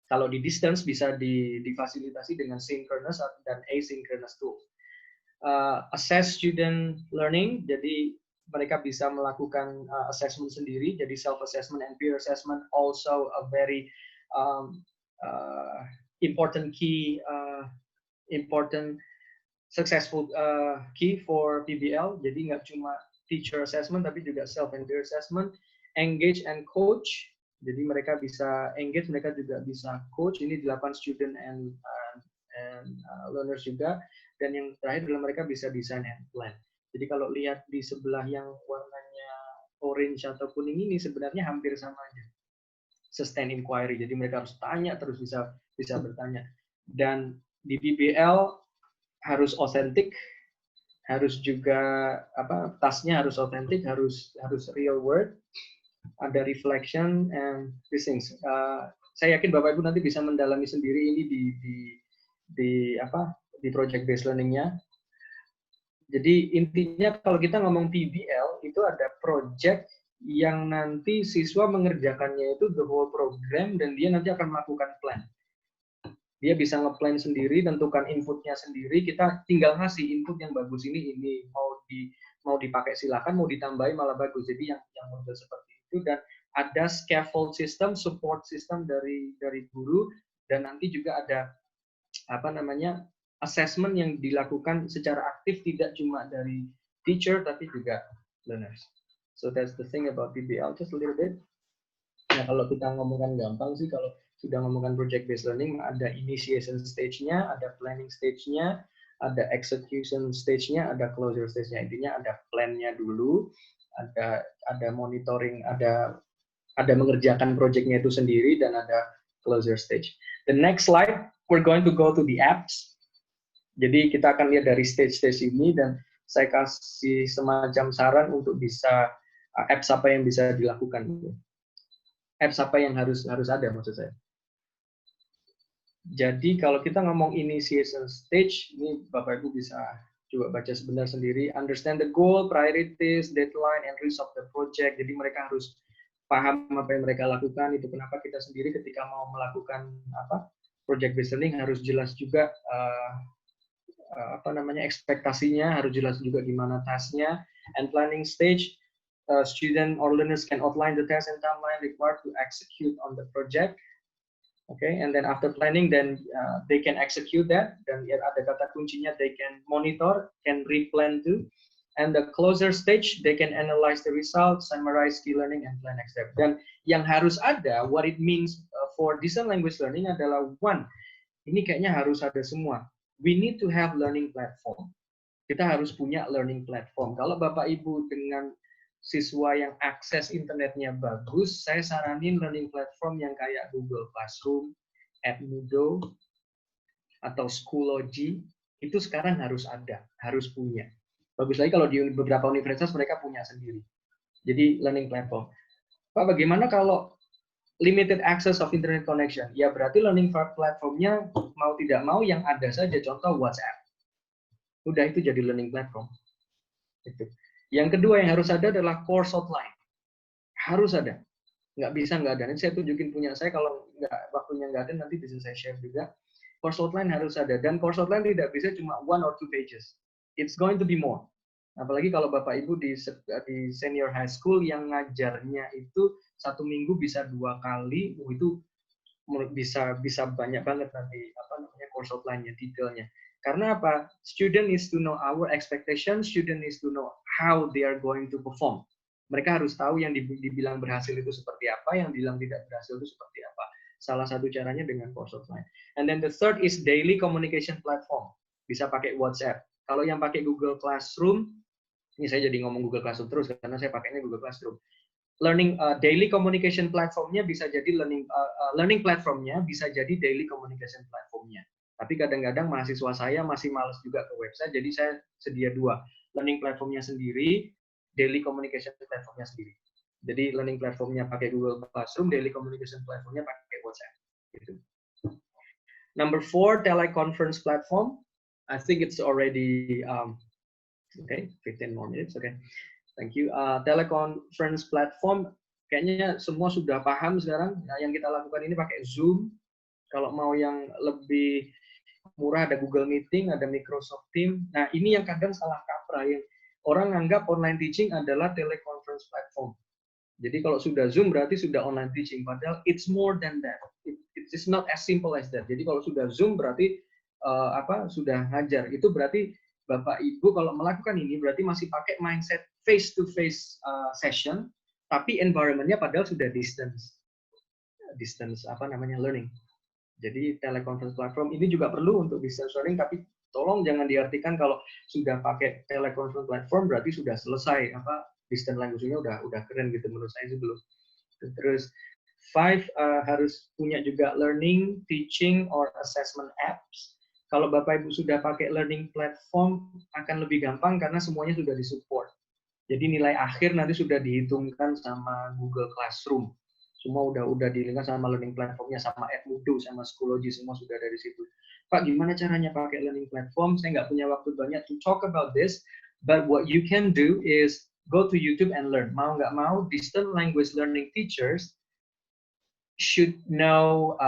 Kalau di distance bisa difasilitasi dengan synchronous dan asynchronous tools. Assess student learning, jadi mereka bisa melakukan assessment sendiri, jadi self assessment and peer assessment also a very important key, important successful key for PBL. Jadi nggak cuma teacher assessment tapi juga self and peer assessment. Engage and coach, jadi mereka bisa engage, mereka juga bisa coach. Ini 8 student and learners juga. Dan yang terakhir adalah mereka bisa design and plan. Jadi kalau lihat di sebelah yang warnanya orange atau kuning ini sebenarnya hampir sama aja. Sustain inquiry, jadi mereka harus tanya terus bisa bertanya. Dan di PBL harus otentik, harus juga tasnya harus otentik, harus real world, ada reflection and these things. Saya yakin Bapak Ibu nanti bisa mendalami sendiri ini di project based learning-nya. Jadi intinya kalau kita ngomong PBL itu ada project yang nanti siswa mengerjakannya itu the whole program dan dia nanti akan melakukan plan. Dia bisa ngeplan sendiri, tentukan inputnya sendiri, kita tinggal ngasih input yang bagus ini mau dipakai silakan, mau ditambahin malah bagus. Jadi yang model seperti itu dan ada scaffold system, support system dari guru dan nanti juga ada assessment yang dilakukan secara aktif tidak cuma dari teacher tapi juga learners. So that's the thing about PBL just a little bit. Nah, kalau kita ngomongkan gampang sih, kalau sudah ngomongkan project based learning, ada initiation stage-nya, ada planning stage-nya, ada execution stage-nya, ada closure stage-nya. Intinya ada plan-nya dulu, ada monitoring, ada mengerjakan project-nya itu sendiri, dan ada closure stage. The next slide, we're going to go to the apps. Jadi kita akan lihat dari stage-stage ini, dan saya kasih semacam saran untuk bisa apps apa yang bisa dilakukan. Apps apa yang harus ada maksud saya. Jadi kalau kita ngomong initiation stage, ini Bapak Ibu bisa coba baca sebentar sendiri. Understand the goal, priorities, deadline, and risk of the project. Jadi mereka harus paham apa yang mereka lakukan. Itu kenapa kita sendiri ketika mau melakukan project based learning harus jelas juga ekspektasinya, harus jelas juga gimana tasknya. And planning stage, student or learners can outline the task and timeline required to execute on the project. Okay, and then after planning, then they can execute that. Dan ada kata kuncinya, they can monitor, can replan too. And the closer stage, they can analyze the results, summarize key learning, and plan next step. Dan yang harus ada, what it means for design language learning adalah one, ini kayaknya harus ada semua. We need to have learning platform. Kita harus punya learning platform. Kalau Bapak Ibu dengan siswa yang akses internetnya bagus, saya saranin learning platform yang kayak Google Classroom, Edmodo, atau Schoology, itu sekarang harus ada, harus punya. Bagus lagi kalau di beberapa universitas mereka punya sendiri. Jadi learning platform. Pak, bagaimana kalau limited access of internet connection? Ya berarti learning platformnya mau tidak mau yang ada saja, contoh WhatsApp. Udah itu jadi learning platform. Itu. Yang kedua yang harus ada adalah course outline. Harus ada. Nggak bisa nggak ada. Nanti saya tunjukin punya saya, kalau waktunya nggak ada nanti bisa saya share juga. Course outline harus ada. Dan course outline tidak bisa cuma 1 or 2 pages. It's going to be more. Apalagi kalau Bapak Ibu di senior high school yang ngajarnya itu 1 minggu bisa 2 kali, itu bisa banyak banget nanti course outline-nya, detailnya. Karena apa? Student needs to know our expectation, student needs to know how they are going to perform. Mereka harus tahu yang dibilang berhasil itu seperti apa, yang bilang tidak berhasil itu seperti apa. Salah satu caranya dengan course outline. And then the third is daily communication platform. Bisa pakai WhatsApp. Kalau yang pakai Google Classroom, ini saya jadi ngomong Google Classroom terus karena saya pakainya Google Classroom. Learning daily communication platformnya bisa jadi learning platformnya bisa jadi daily communication platformnya. Tapi kadang-kadang mahasiswa saya masih malas juga ke website, jadi saya sedia 2. Learning platformnya sendiri, daily communication platformnya sendiri. Jadi learning platformnya pakai Google Classroom, daily communication platformnya pakai WhatsApp. Gitu. Number 4, teleconference platform. I think it's already okay, 15 more minutes. Okay, thank you. Teleconference platform, kayaknya semua sudah paham sekarang. Nah, yang kita lakukan ini pakai Zoom. Kalau mau yang lebih murah ada Google Meeting, ada Microsoft Teams. Nah, ini yang kadang salah kaprah. Yang orang anggap online teaching adalah teleconference platform. Jadi kalau sudah Zoom berarti sudah online teaching, padahal it's more than that. It is not as simple as that. Jadi kalau sudah Zoom berarti sudah ngajar. Itu berarti Bapak Ibu kalau melakukan ini berarti masih pakai mindset face to face session, tapi environment-nya padahal sudah distance learning. Jadi teleconference platform ini juga perlu untuk distance learning, tapi tolong jangan diartikan kalau sudah pakai teleconference platform berarti sudah selesai distance language-nya udah keren gitu, menurut saya sih belum. Terus 5 harus punya juga learning, teaching or assessment apps. Kalau Bapak Ibu sudah pakai learning platform akan lebih gampang karena semuanya sudah disupport. Jadi nilai akhir nanti sudah dihitungkan sama Google Classroom. Semua udah dilihat sama learning platformnya, sama Edmodo, sama Schoology, semua sudah dari situ. Pak, gimana caranya pakai learning platform? Saya nggak punya waktu banyak to talk about this, but what you can do is go to YouTube and learn. Mau nggak mau, distant language learning teachers should know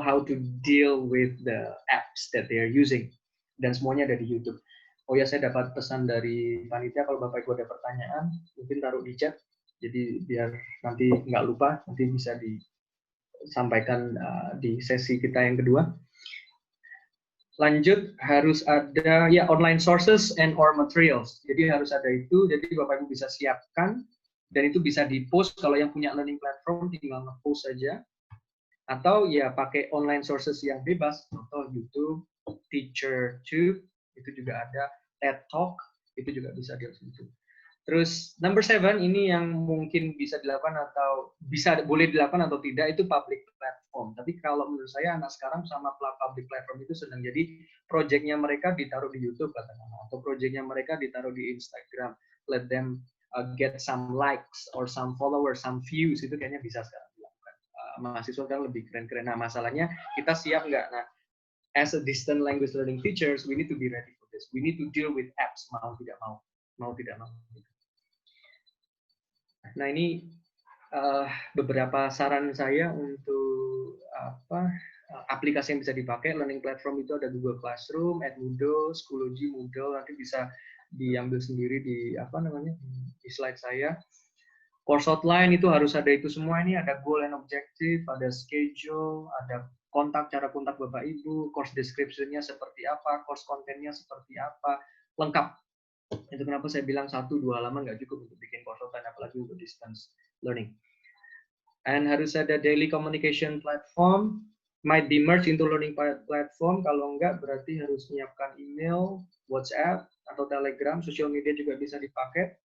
how to deal with the apps that they are using. Dan semuanya ada di YouTube. Oh ya, saya dapat pesan dari panitia, kalau Bapak Ibu ada pertanyaan, mungkin taruh di chat. Jadi biar nanti nggak lupa, nanti bisa disampaikan di sesi kita yang kedua. Lanjut, harus ada online sources and or materials. Jadi harus ada itu, jadi Bapak Ibu bisa siapkan, dan itu bisa di-post. Kalau yang punya learning platform tinggal nge-post saja. Atau ya pakai online sources yang bebas, contoh YouTube, TeacherTube, itu juga ada, TED Talk, itu juga bisa di situ. Terus number 7 ini yang mungkin bisa dilakukan atau boleh dilakukan atau tidak, itu public platform. Tapi kalau menurut saya anak sekarang sama public platform itu sedang jadi projectnya mereka ditaruh di YouTube atau projectnya mereka ditaruh di Instagram. Let them get some likes or some followers, some views, itu kayaknya bisa sekarang dilakukan. Mahasiswa kan lebih keren-keren. Nah, masalahnya kita siap nggak? Nah, as a distant language learning teachers, we need to be ready for this. We need to deal with apps, mau tidak mau. Nah, ini beberapa saran saya untuk aplikasi yang bisa dipakai. Learning platform itu ada Google Classroom, Edmodo, Schoology, Moodle, nanti bisa diambil sendiri di di slide saya. Course outline itu harus ada itu semua, ini ada goal and objective, ada schedule, ada cara kontak Bapak Ibu, course description-nya seperti apa, course content-nya seperti apa, lengkap. Itu kenapa saya bilang 1-2 halaman nggak cukup untuk bikin course outline, apalagi untuk distance learning. And harus ada daily communication platform, might be merged into learning platform. Kalau enggak berarti harus menyiapkan email, WhatsApp, atau Telegram. Social media juga bisa dipakai.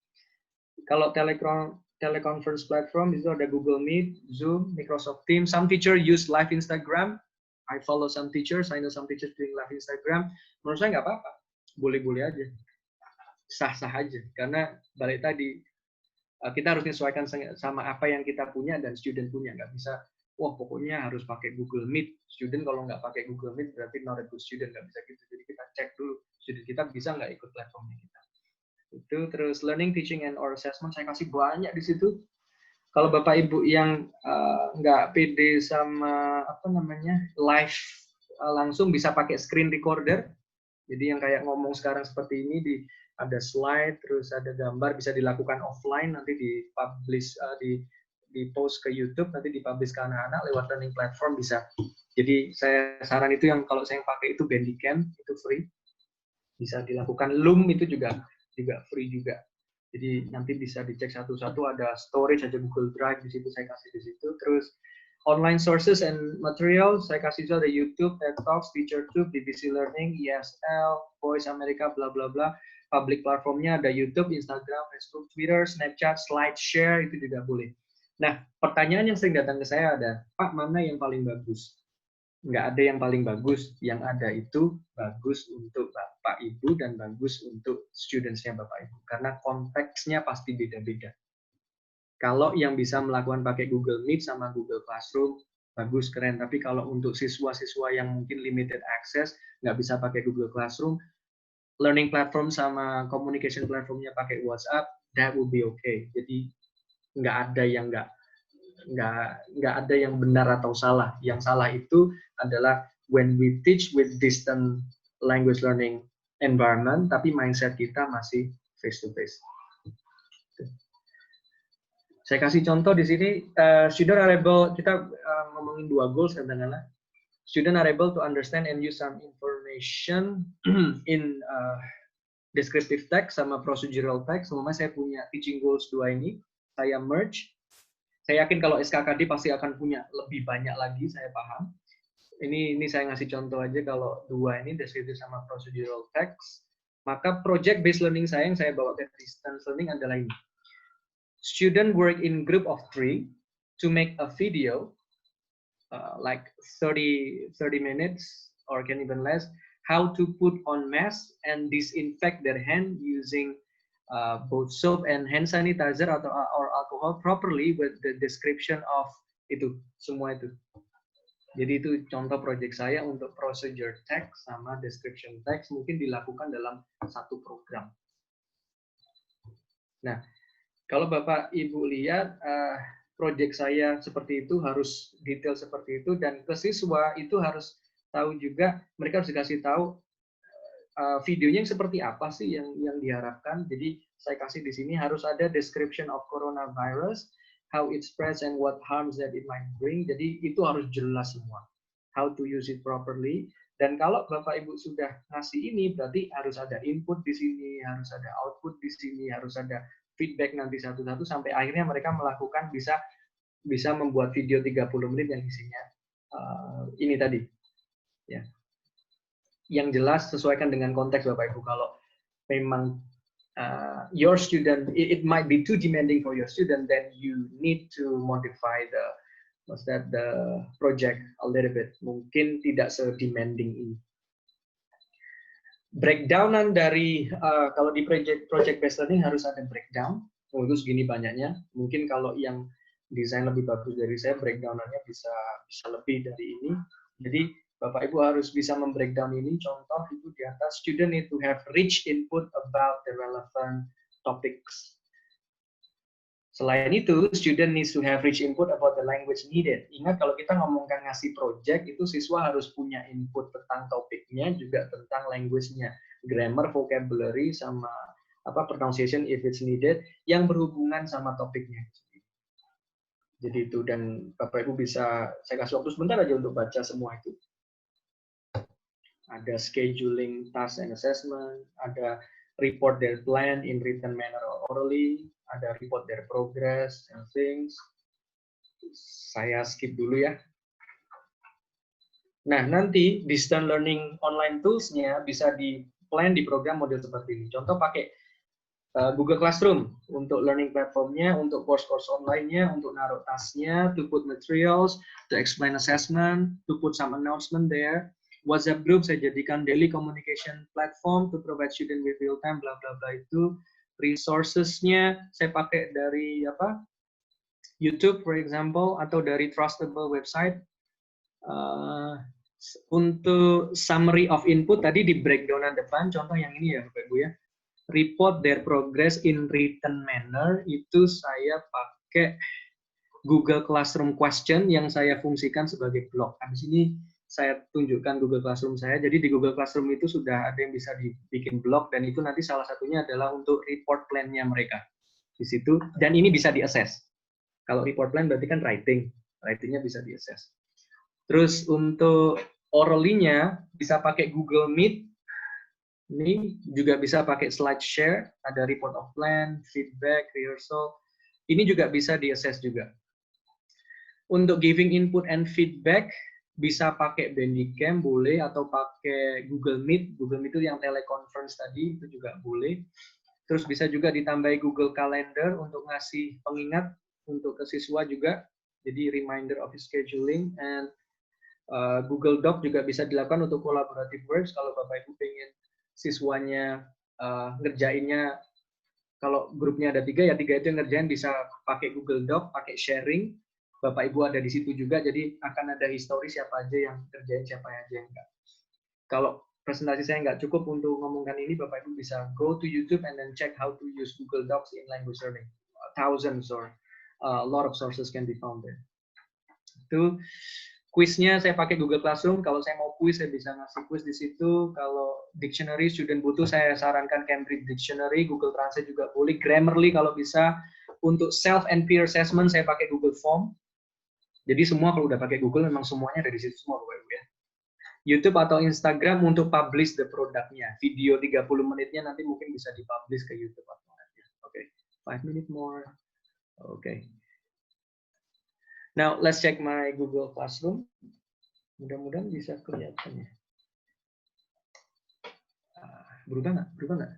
Kalau teleconference platform itu ada Google Meet, Zoom, Microsoft Teams. Some teacher use live Instagram. I follow some teachers. I know some teachers doing live Instagram. Menurut saya nggak apa-apa, boleh-boleh aja. Sah-sah aja, karena balik tadi kita harus menyesuaikan sama apa yang kita punya dan student punya. Nggak bisa, wah pokoknya harus pakai Google Meet. Student kalau nggak pakai Google Meet berarti not a good student, nggak bisa gitu. Jadi kita cek dulu student kita bisa nggak ikut platformnya kita. Itu. Terus learning, teaching and or assessment saya kasih banyak di situ. Kalau Bapak Ibu yang nggak pede sama live langsung, bisa pakai screen recorder. Jadi yang kayak ngomong sekarang seperti ini, ada slide, terus ada gambar, bisa dilakukan offline, nanti di-publish, di-post ke YouTube, nanti di-publish ke anak-anak lewat learning platform bisa. Jadi saya saran itu yang kalau saya pakai itu Bandicam, itu free. Bisa dilakukan. Loom itu juga free juga. Jadi nanti bisa dicek satu-satu, ada storage, ada Google Drive di situ, saya kasih di situ. Terus online sources and materials, saya kasih juga ada YouTube, TED Talks, TeacherTube, BBC Learning, ESL, Voice America, bla bla bla. Public platformnya ada YouTube, Instagram, Facebook, Twitter, Snapchat, SlideShare, itu juga boleh. Nah, pertanyaan yang sering datang ke saya ada, Pak, mana yang paling bagus? nggak ada yang paling bagus, yang ada itu bagus untuk Bapak Ibu dan bagus untuk students-nya Bapak Ibu, karena konteksnya pasti beda-beda. Kalau yang bisa melakukan pakai Google Meet sama Google Classroom, bagus, keren. Tapi kalau untuk siswa-siswa yang mungkin limited access, nggak bisa pakai Google Classroom, learning platform sama communication platformnya pakai WhatsApp, that will be okay. Jadi nggak ada yang nggak ada yang benar atau salah. Yang salah itu adalah when we teach with distant language learning environment, tapi mindset kita masih face to face. Saya kasih contoh di sini, student are able, kita ngomongin 2 goals katakanlah. Student are able to understand and use some information in descriptive text sama procedural text. Semuanya saya punya teaching goals 2 ini, saya merge. Saya yakin kalau SKKD pasti akan punya lebih banyak lagi, saya paham. Ini saya ngasih contoh aja, kalau 2 ini, descriptive sama procedural text, maka project based learning saya yang saya bawa ke distance learning adalah ini. Student work in group of 3 to make a video, like 30 minutes or can even less, how to put on mask and disinfect their hand using both soap and hand sanitizer atau or alcohol properly with the description of itu semua itu. Jadi itu contoh project saya untuk procedure text sama description text mungkin dilakukan dalam satu program. Nah, kalau Bapak Ibu lihat project saya seperti itu, harus detail seperti itu, dan ke siswa itu harus tahu juga, mereka harus dikasih tahu videonya yang seperti apa sih yang diharapkan. Jadi saya kasih di sini harus ada description of coronavirus, how it spreads and what harms that it might bring. Jadi itu harus jelas semua. How to use it properly. Dan kalau Bapak Ibu sudah ngasih ini, berarti harus ada input di sini, harus ada output di sini, harus ada feedback nanti satu-satu sampai akhirnya mereka melakukan bisa membuat video 30 menit yang isinya ini tadi. Ya. Yang jelas sesuaikan dengan konteks Bapak Ibu. Kalau memang your student, it might be too demanding for your student, then you need to modify the project a little bit. Mungkin tidak se-demanding ini. Breakdownan dari kalau di project based learning harus ada breakdown. Itu segini banyaknya. Mungkin kalau yang desain lebih bagus dari saya, breakdownannya bisa lebih dari ini. Jadi Bapak Ibu harus bisa membreakdown ini. Contoh itu di atas, student need to have rich input about the relevant topics. Selain itu, student needs to have rich input about the language needed. Ingat kalau kita ngomongkan ngasih project, itu siswa harus punya input tentang topiknya, juga tentang language-nya. Grammar, vocabulary, sama pronunciation if it's needed, yang berhubungan sama topiknya. Jadi itu, dan Bapak Ibu bisa, saya kasih waktu sebentar aja untuk baca semua itu. Ada scheduling, task and assessment, ada report their plan in written manner or orally, ada report their progress and things. Saya skip dulu ya. Nah, nanti distance learning online tools-nya bisa di-plan di program model seperti ini. Contoh pakai Google Classroom untuk learning platformnya, untuk course-course online-nya, untuk naruh tasnya, to put materials, to explain assessment, to put some announcement there. WhatsApp group saya jadikan daily communication platform to provide student with real time, bla bla bla itu. Resources-nya saya pakai dari YouTube, for example, atau dari trustable website. Untuk summary of input tadi di breakdownan depan, contoh yang ini ya Bapak Ibu ya. Report their progress in written manner, itu saya pakai Google Classroom question yang saya fungsikan sebagai blog. Habis ini saya tunjukkan Google Classroom saya. Jadi di Google Classroom itu sudah ada yang bisa dibikin blog, dan itu nanti salah satunya adalah untuk report plan-nya mereka di situ. Dan ini bisa di-assess. Kalau report plan berarti kan writing-nya bisa di-assess. Terus untuk orally-nya bisa pakai Google Meet. Ini juga bisa pakai slide share, ada report of plan, feedback, rehearsal. Ini juga bisa di-assess juga. Untuk giving input and feedback, bisa pakai Bandicam boleh, atau pakai Google Meet. Google Meet itu yang teleconference tadi, itu juga boleh. Terus bisa juga ditambahi Google Calendar untuk ngasih pengingat untuk ke siswa juga. Jadi reminder of scheduling. And Google Doc juga bisa dilakukan untuk collaborative works. Kalau Bapak Ibu pengen siswanya ngerjainnya, kalau grupnya ada 3, ya 3 itu yang ngerjain, bisa pakai Google Doc, pakai sharing. Bapak Ibu ada di situ juga, jadi akan ada histori siapa aja yang kerjain, siapa aja yang enggak. Kalau presentasi saya nggak cukup untuk ngomongkan ini, Bapak Ibu bisa go to YouTube and then check how to use Google Docs in language learning. Thousands or a lot of sources can be found there. Itu quiznya saya pakai Google Classroom. Kalau saya mau quiz, saya bisa ngasih quiz di situ. Kalau dictionary student butuh, saya sarankan Cambridge Dictionary. Google Translate juga boleh. Grammarly kalau bisa. Untuk self and peer assessment, saya pakai Google Form. Jadi semua kalau udah pakai Google, memang semuanya dari situ semua, Bapak Ibu ya. YouTube atau Instagram untuk publish the produknya. Video 30 menitnya nanti mungkin bisa dipublish ke YouTube. Oke, 5 minutes more. Oke. Now, let's check my Google Classroom. Mudah-mudahan bisa kelihatan ya. Berubah nggak? Berubah nggak?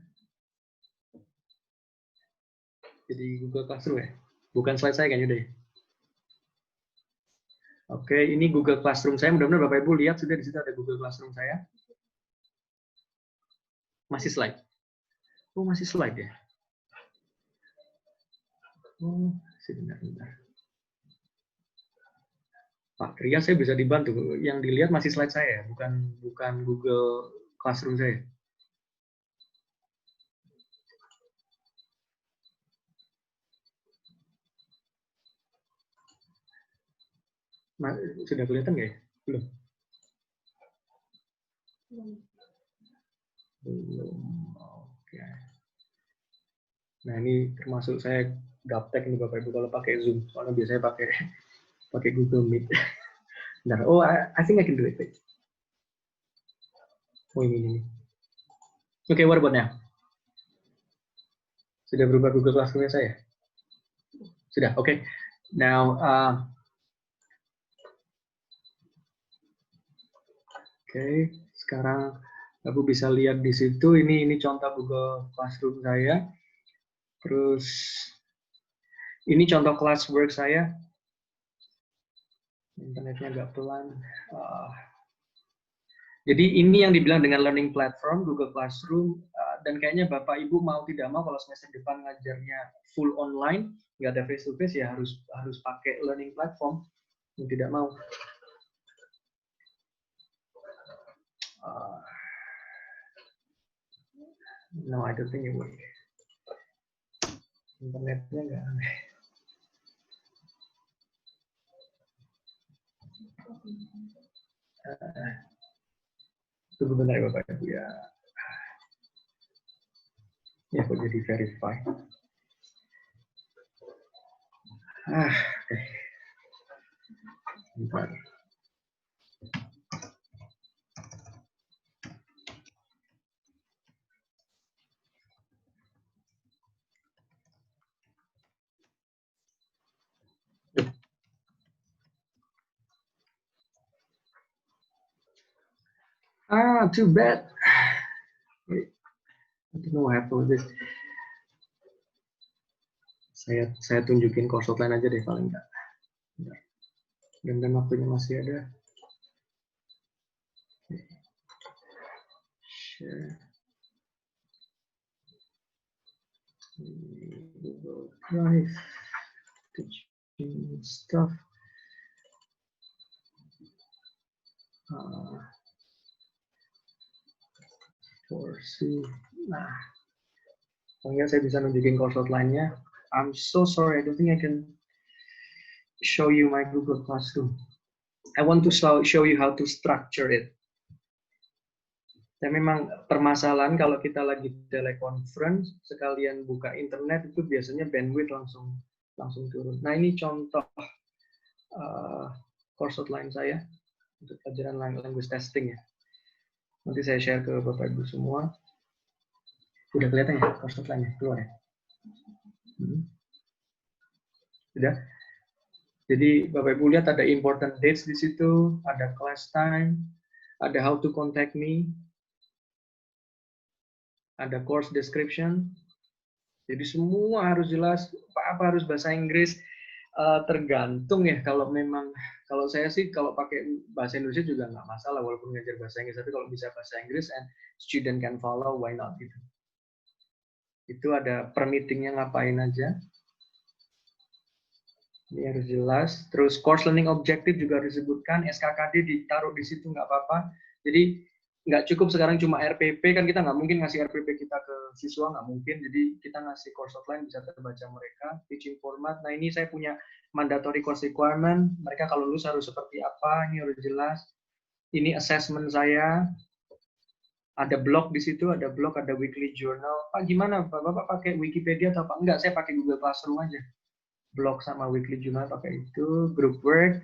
Jadi Google Classroom ya? Bukan slide saya kayaknya deh. Oke, ini Google Classroom saya. Mudah-mudahan Bapak Ibu lihat sudah di situ ada Google Classroom saya. Masih slide? Oh, masih slide ya? Oh, sebentar. Pak Ria, saya bisa dibantu. Yang dilihat masih slide saya, bukan Google Classroom saya. Sudah kelihatan nggak ya? Belum. Belum. Oke. Nah, ini termasuk saya gaptek ini Bapak Ibu kalau pakai Zoom. Soalnya biasanya pakai Google Meet. Nah, oh, I think I can do it. Oh, ini. Oke, what about now? Sudah berubah Google Classroom-nya saya? Sudah, oke. Now, oke, sekarang aku bisa lihat di situ. Ini contoh Google Classroom saya. Terus ini contoh classwork saya. Internetnya agak pelan. Jadi ini yang dibilang dengan learning platform Google Classroom, dan kayaknya Bapak Ibu mau tidak mau kalau semester depan ngajarnya full online, nggak ada face to face, ya harus pakai learning platform. Yang tidak mau. No, I don't think it work. Internetnya nggak aneh. Tunggu bentar ya Bapak Ibu ya. Ya, kok jadi verify. Oke. Bentar. Too bad. I don't know what happened with this. Saya tunjukin course outline aja deh paling enggak. Dan waktunya masih ada. Share. Google Drive. Teaching stuff. Nah, enggak saya bisa nunjukin course outline-nya. I'm so sorry, I don't think I can show you my Google Classroom. I want to show you how to structure it. Dan memang permasalahan kalau kita lagi teleconference, sekalian buka internet itu biasanya bandwidth langsung turun. Nah, ini contoh course outline saya untuk pelajaran language testing ya. Nanti saya share ke Bapak Ibu semua. Udah kelihatan ya course outline-nya? Keluar ya? Sudah? Jadi Bapak Ibu lihat ada important dates di situ, ada class time, ada how to contact me, ada course description. Jadi semua harus jelas, apa harus bahasa Inggris. Tergantung ya. Kalau saya sih kalau pakai bahasa Indonesia juga nggak masalah walaupun ngajar bahasa Inggris. Tapi kalau bisa bahasa Inggris and student can follow, why not gitu. Itu ada per meetingnya ngapain aja. Ini harus jelas. Terus course learning objective juga harus disebutkan. SKKD ditaruh di situ nggak apa-apa. Jadi nggak cukup sekarang cuma RPP, kan kita nggak mungkin ngasih RPP kita ke siswa, nggak mungkin. Jadi kita ngasih course outline bisa terbaca mereka. Teaching format. Nah ini saya punya mandatory course requirement. Mereka kalau lulus harus seperti apa, ini harus jelas. Ini assessment saya. Ada blog di situ, ada blog, ada weekly journal. Pak gimana? Bapak pakai Wikipedia atau apa? Enggak, saya pakai Google Classroom aja. Blog sama weekly journal pakai itu. Group work.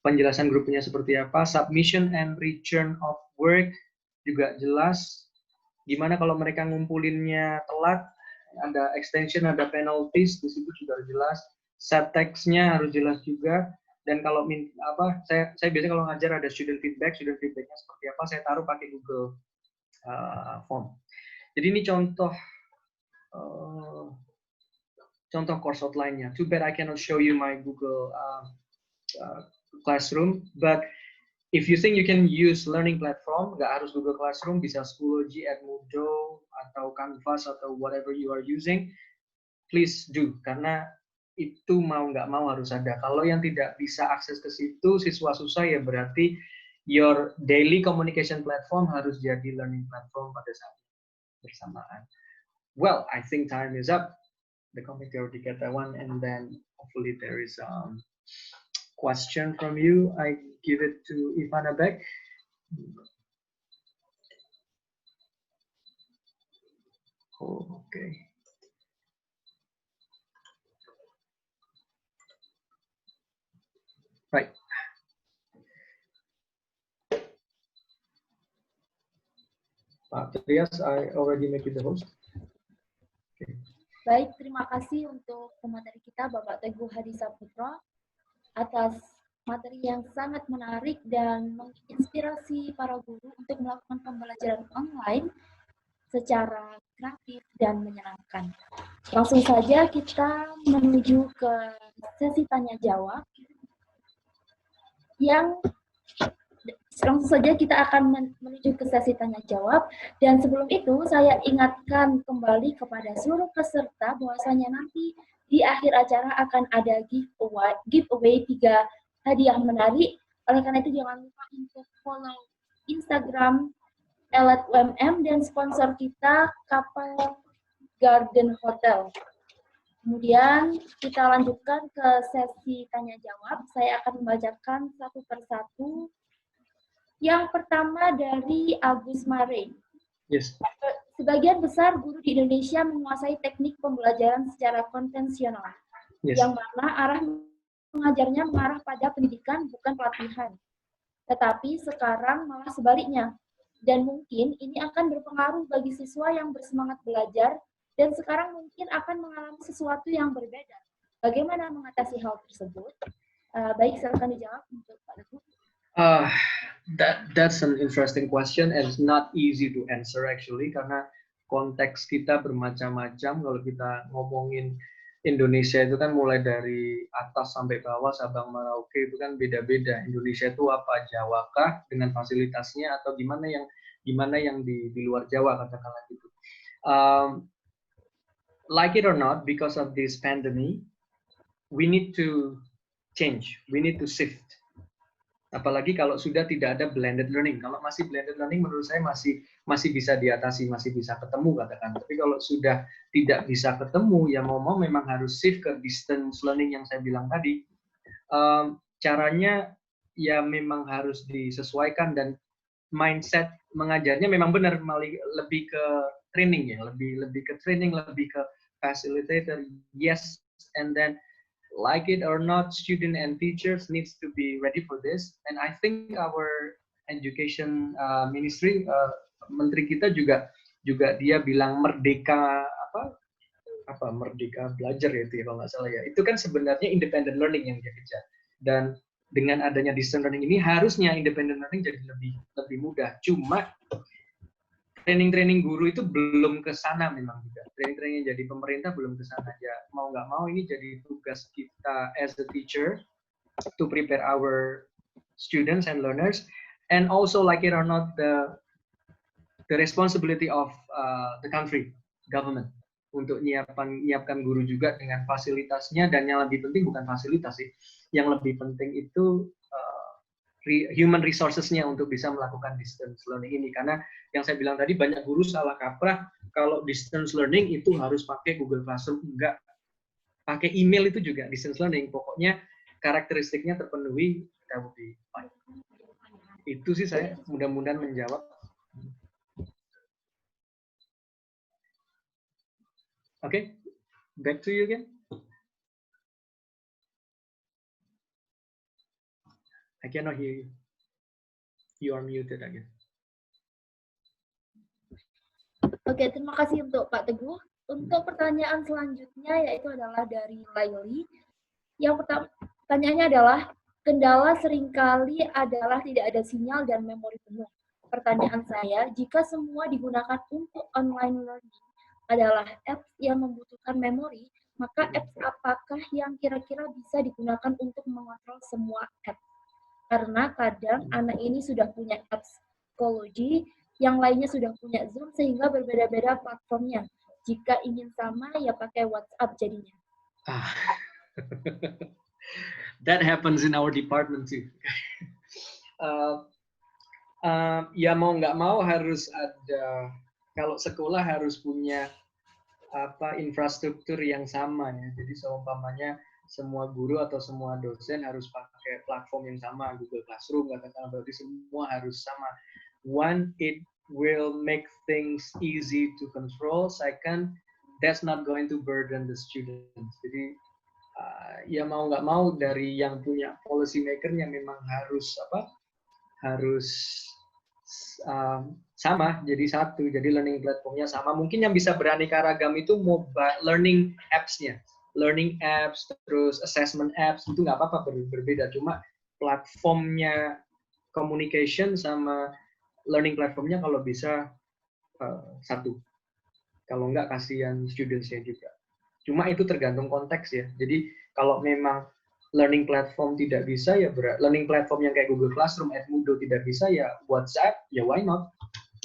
Penjelasan grupnya seperti apa. Submission and return of work juga jelas. Gimana kalau mereka ngumpulinnya telat, ada extension, ada penalties, di situ juga harus jelas. Set text-nya harus jelas juga. Dan kalau saya biasanya kalau ngajar ada student feedbacknya seperti apa, saya taruh pakai Google Form. Jadi ini contoh course outline-nya. Too bad I cannot show you my Google Classroom, but if you think you can use learning platform, nggak harus Google Classroom, bisa Schoology, Edmodo, atau Canvas, atau whatever you are using, please do, karena itu mau nggak mau harus ada. Kalau yang tidak bisa akses ke situ, siswa susah, ya berarti your daily communication platform harus jadi learning platform pada saat bersamaan. Well, I think time is up. The committee already get that one, and then hopefully there is question from you. I give it to Ivana back. Oh, okay. Right. Pak Trias, I already make you the host. Okay. Baik, terima kasih untuk pemateri kita Bapak Teguh Hadi Saputra atas materi yang sangat menarik dan menginspirasi para guru untuk melakukan pembelajaran online secara kreatif dan menyenangkan. Langsung saja kita menuju ke sesi tanya jawab langsung saja kita akan menuju ke sesi tanya jawab, dan sebelum itu saya ingatkan kembali kepada seluruh peserta bahwasanya nanti di akhir acara akan ada giveaway 3 hadiah menarik. Oleh karena itu jangan lupa untuk follow Instagram @UMM dan sponsor kita Kapal Garden Hotel. Kemudian kita lanjutkan ke sesi tanya jawab. Saya akan membacakan satu persatu. Yang pertama dari Agus Mare. Yes. Sebagian besar guru di Indonesia menguasai teknik pembelajaran secara konvensional, yes, yang mana arah mengajarnya mengarah pada pendidikan bukan pelatihan. Tetapi sekarang malah sebaliknya. Dan mungkin ini akan berpengaruh bagi siswa yang bersemangat belajar dan sekarang mungkin akan mengalami sesuatu yang berbeda. Bagaimana mengatasi hal tersebut? Baik, silakan dijawab untuk Pak Teguh. That's an interesting question and it's not easy to answer actually, karena konteks kita bermacam-macam. Kalau kita ngomongin Indonesia itu kan mulai dari atas sampai bawah, Sabang Merauke itu kan beda-beda. Indonesia itu apa, Jawa kah dengan fasilitasnya atau gimana yang di luar Jawa, katakanlah gitu. Like it or not, because of this pandemic, we need to change, we need to shift. Apalagi kalau sudah tidak ada blended learning. Kalau masih blended learning, menurut saya masih bisa diatasi, masih bisa ketemu, katakan. Tapi kalau sudah tidak bisa ketemu, ya mau memang harus shift ke distance learning yang saya bilang tadi. Caranya ya memang harus disesuaikan, dan mindset mengajarnya memang benar lebih ke training ya, lebih ke training, lebih ke facilitator. Yes, and then like it or not, student and teachers needs to be ready for this. And I think our education ministry, menteri kita juga dia bilang merdeka merdeka belajar ya, itu kalau nggak salah ya. Itu kan sebenarnya independent learning yang dia kejar. Dan dengan adanya distance learning ini harusnya independent learning jadi lebih mudah. Cuma training guru itu belum ke sana memang juga. Training yang jadi pemerintah belum ke sana aja. Mau nggak mau ini jadi tugas kita as a teacher to prepare our students and learners, and also like it or not the responsibility of the country government untuk nyiapkan guru juga dengan fasilitasnya, dan yang lebih penting bukan fasilitas sih, yang lebih penting itu human resources-nya untuk bisa melakukan distance learning ini. Karena yang saya bilang tadi, banyak guru salah kaprah kalau distance learning itu harus pakai Google Classroom. Enggak, pakai email itu juga distance learning. Pokoknya karakteristiknya terpenuhi, kita lebih baik. Itu sih saya mudah-mudahan menjawab. Okay, back to you again. I cannot hear you. You are muted again. Oke, terima kasih untuk Pak Teguh. Untuk pertanyaan selanjutnya yaitu adalah dari Laili. Yang pertanyaannya adalah, kendala seringkali adalah tidak ada sinyal dan memori penuh. Pertanyaan saya, jika semua digunakan untuk online learning adalah apps yang membutuhkan memori, maka apps apakah yang kira-kira bisa digunakan untuk mengontrol semua apps? Karena kadang anak ini sudah punya apps psikologi, yang lainnya sudah punya Zoom, sehingga berbeda-beda platformnya. Jika ingin sama, ya pakai WhatsApp jadinya. That happens in our department too. Ya mau nggak mau harus ada, kalau sekolah harus punya infrastruktur yang sama ya. Jadi seumpamanya semua guru atau semua dosen harus pakai platform yang sama, Google Classroom, katakanlah, berarti semua harus sama. One, it will make things easy to control. Second, that's not going to burden the students. Jadi ya mau nggak mau dari yang punya policy maker-nya memang harus sama, jadi satu, jadi learning platformnya sama. Mungkin yang bisa beraneka ragam itu mobile learning apps-nya, learning apps, terus assessment apps, itu nggak apa-apa, berbeda. Cuma platformnya communication sama learning platformnya kalau bisa satu. Kalau nggak kasihan students-nya juga. Cuma itu tergantung konteks ya. Jadi kalau memang learning platform tidak bisa, ya learning platform yang kayak Google Classroom, Edmodo tidak bisa, ya WhatsApp, ya why not?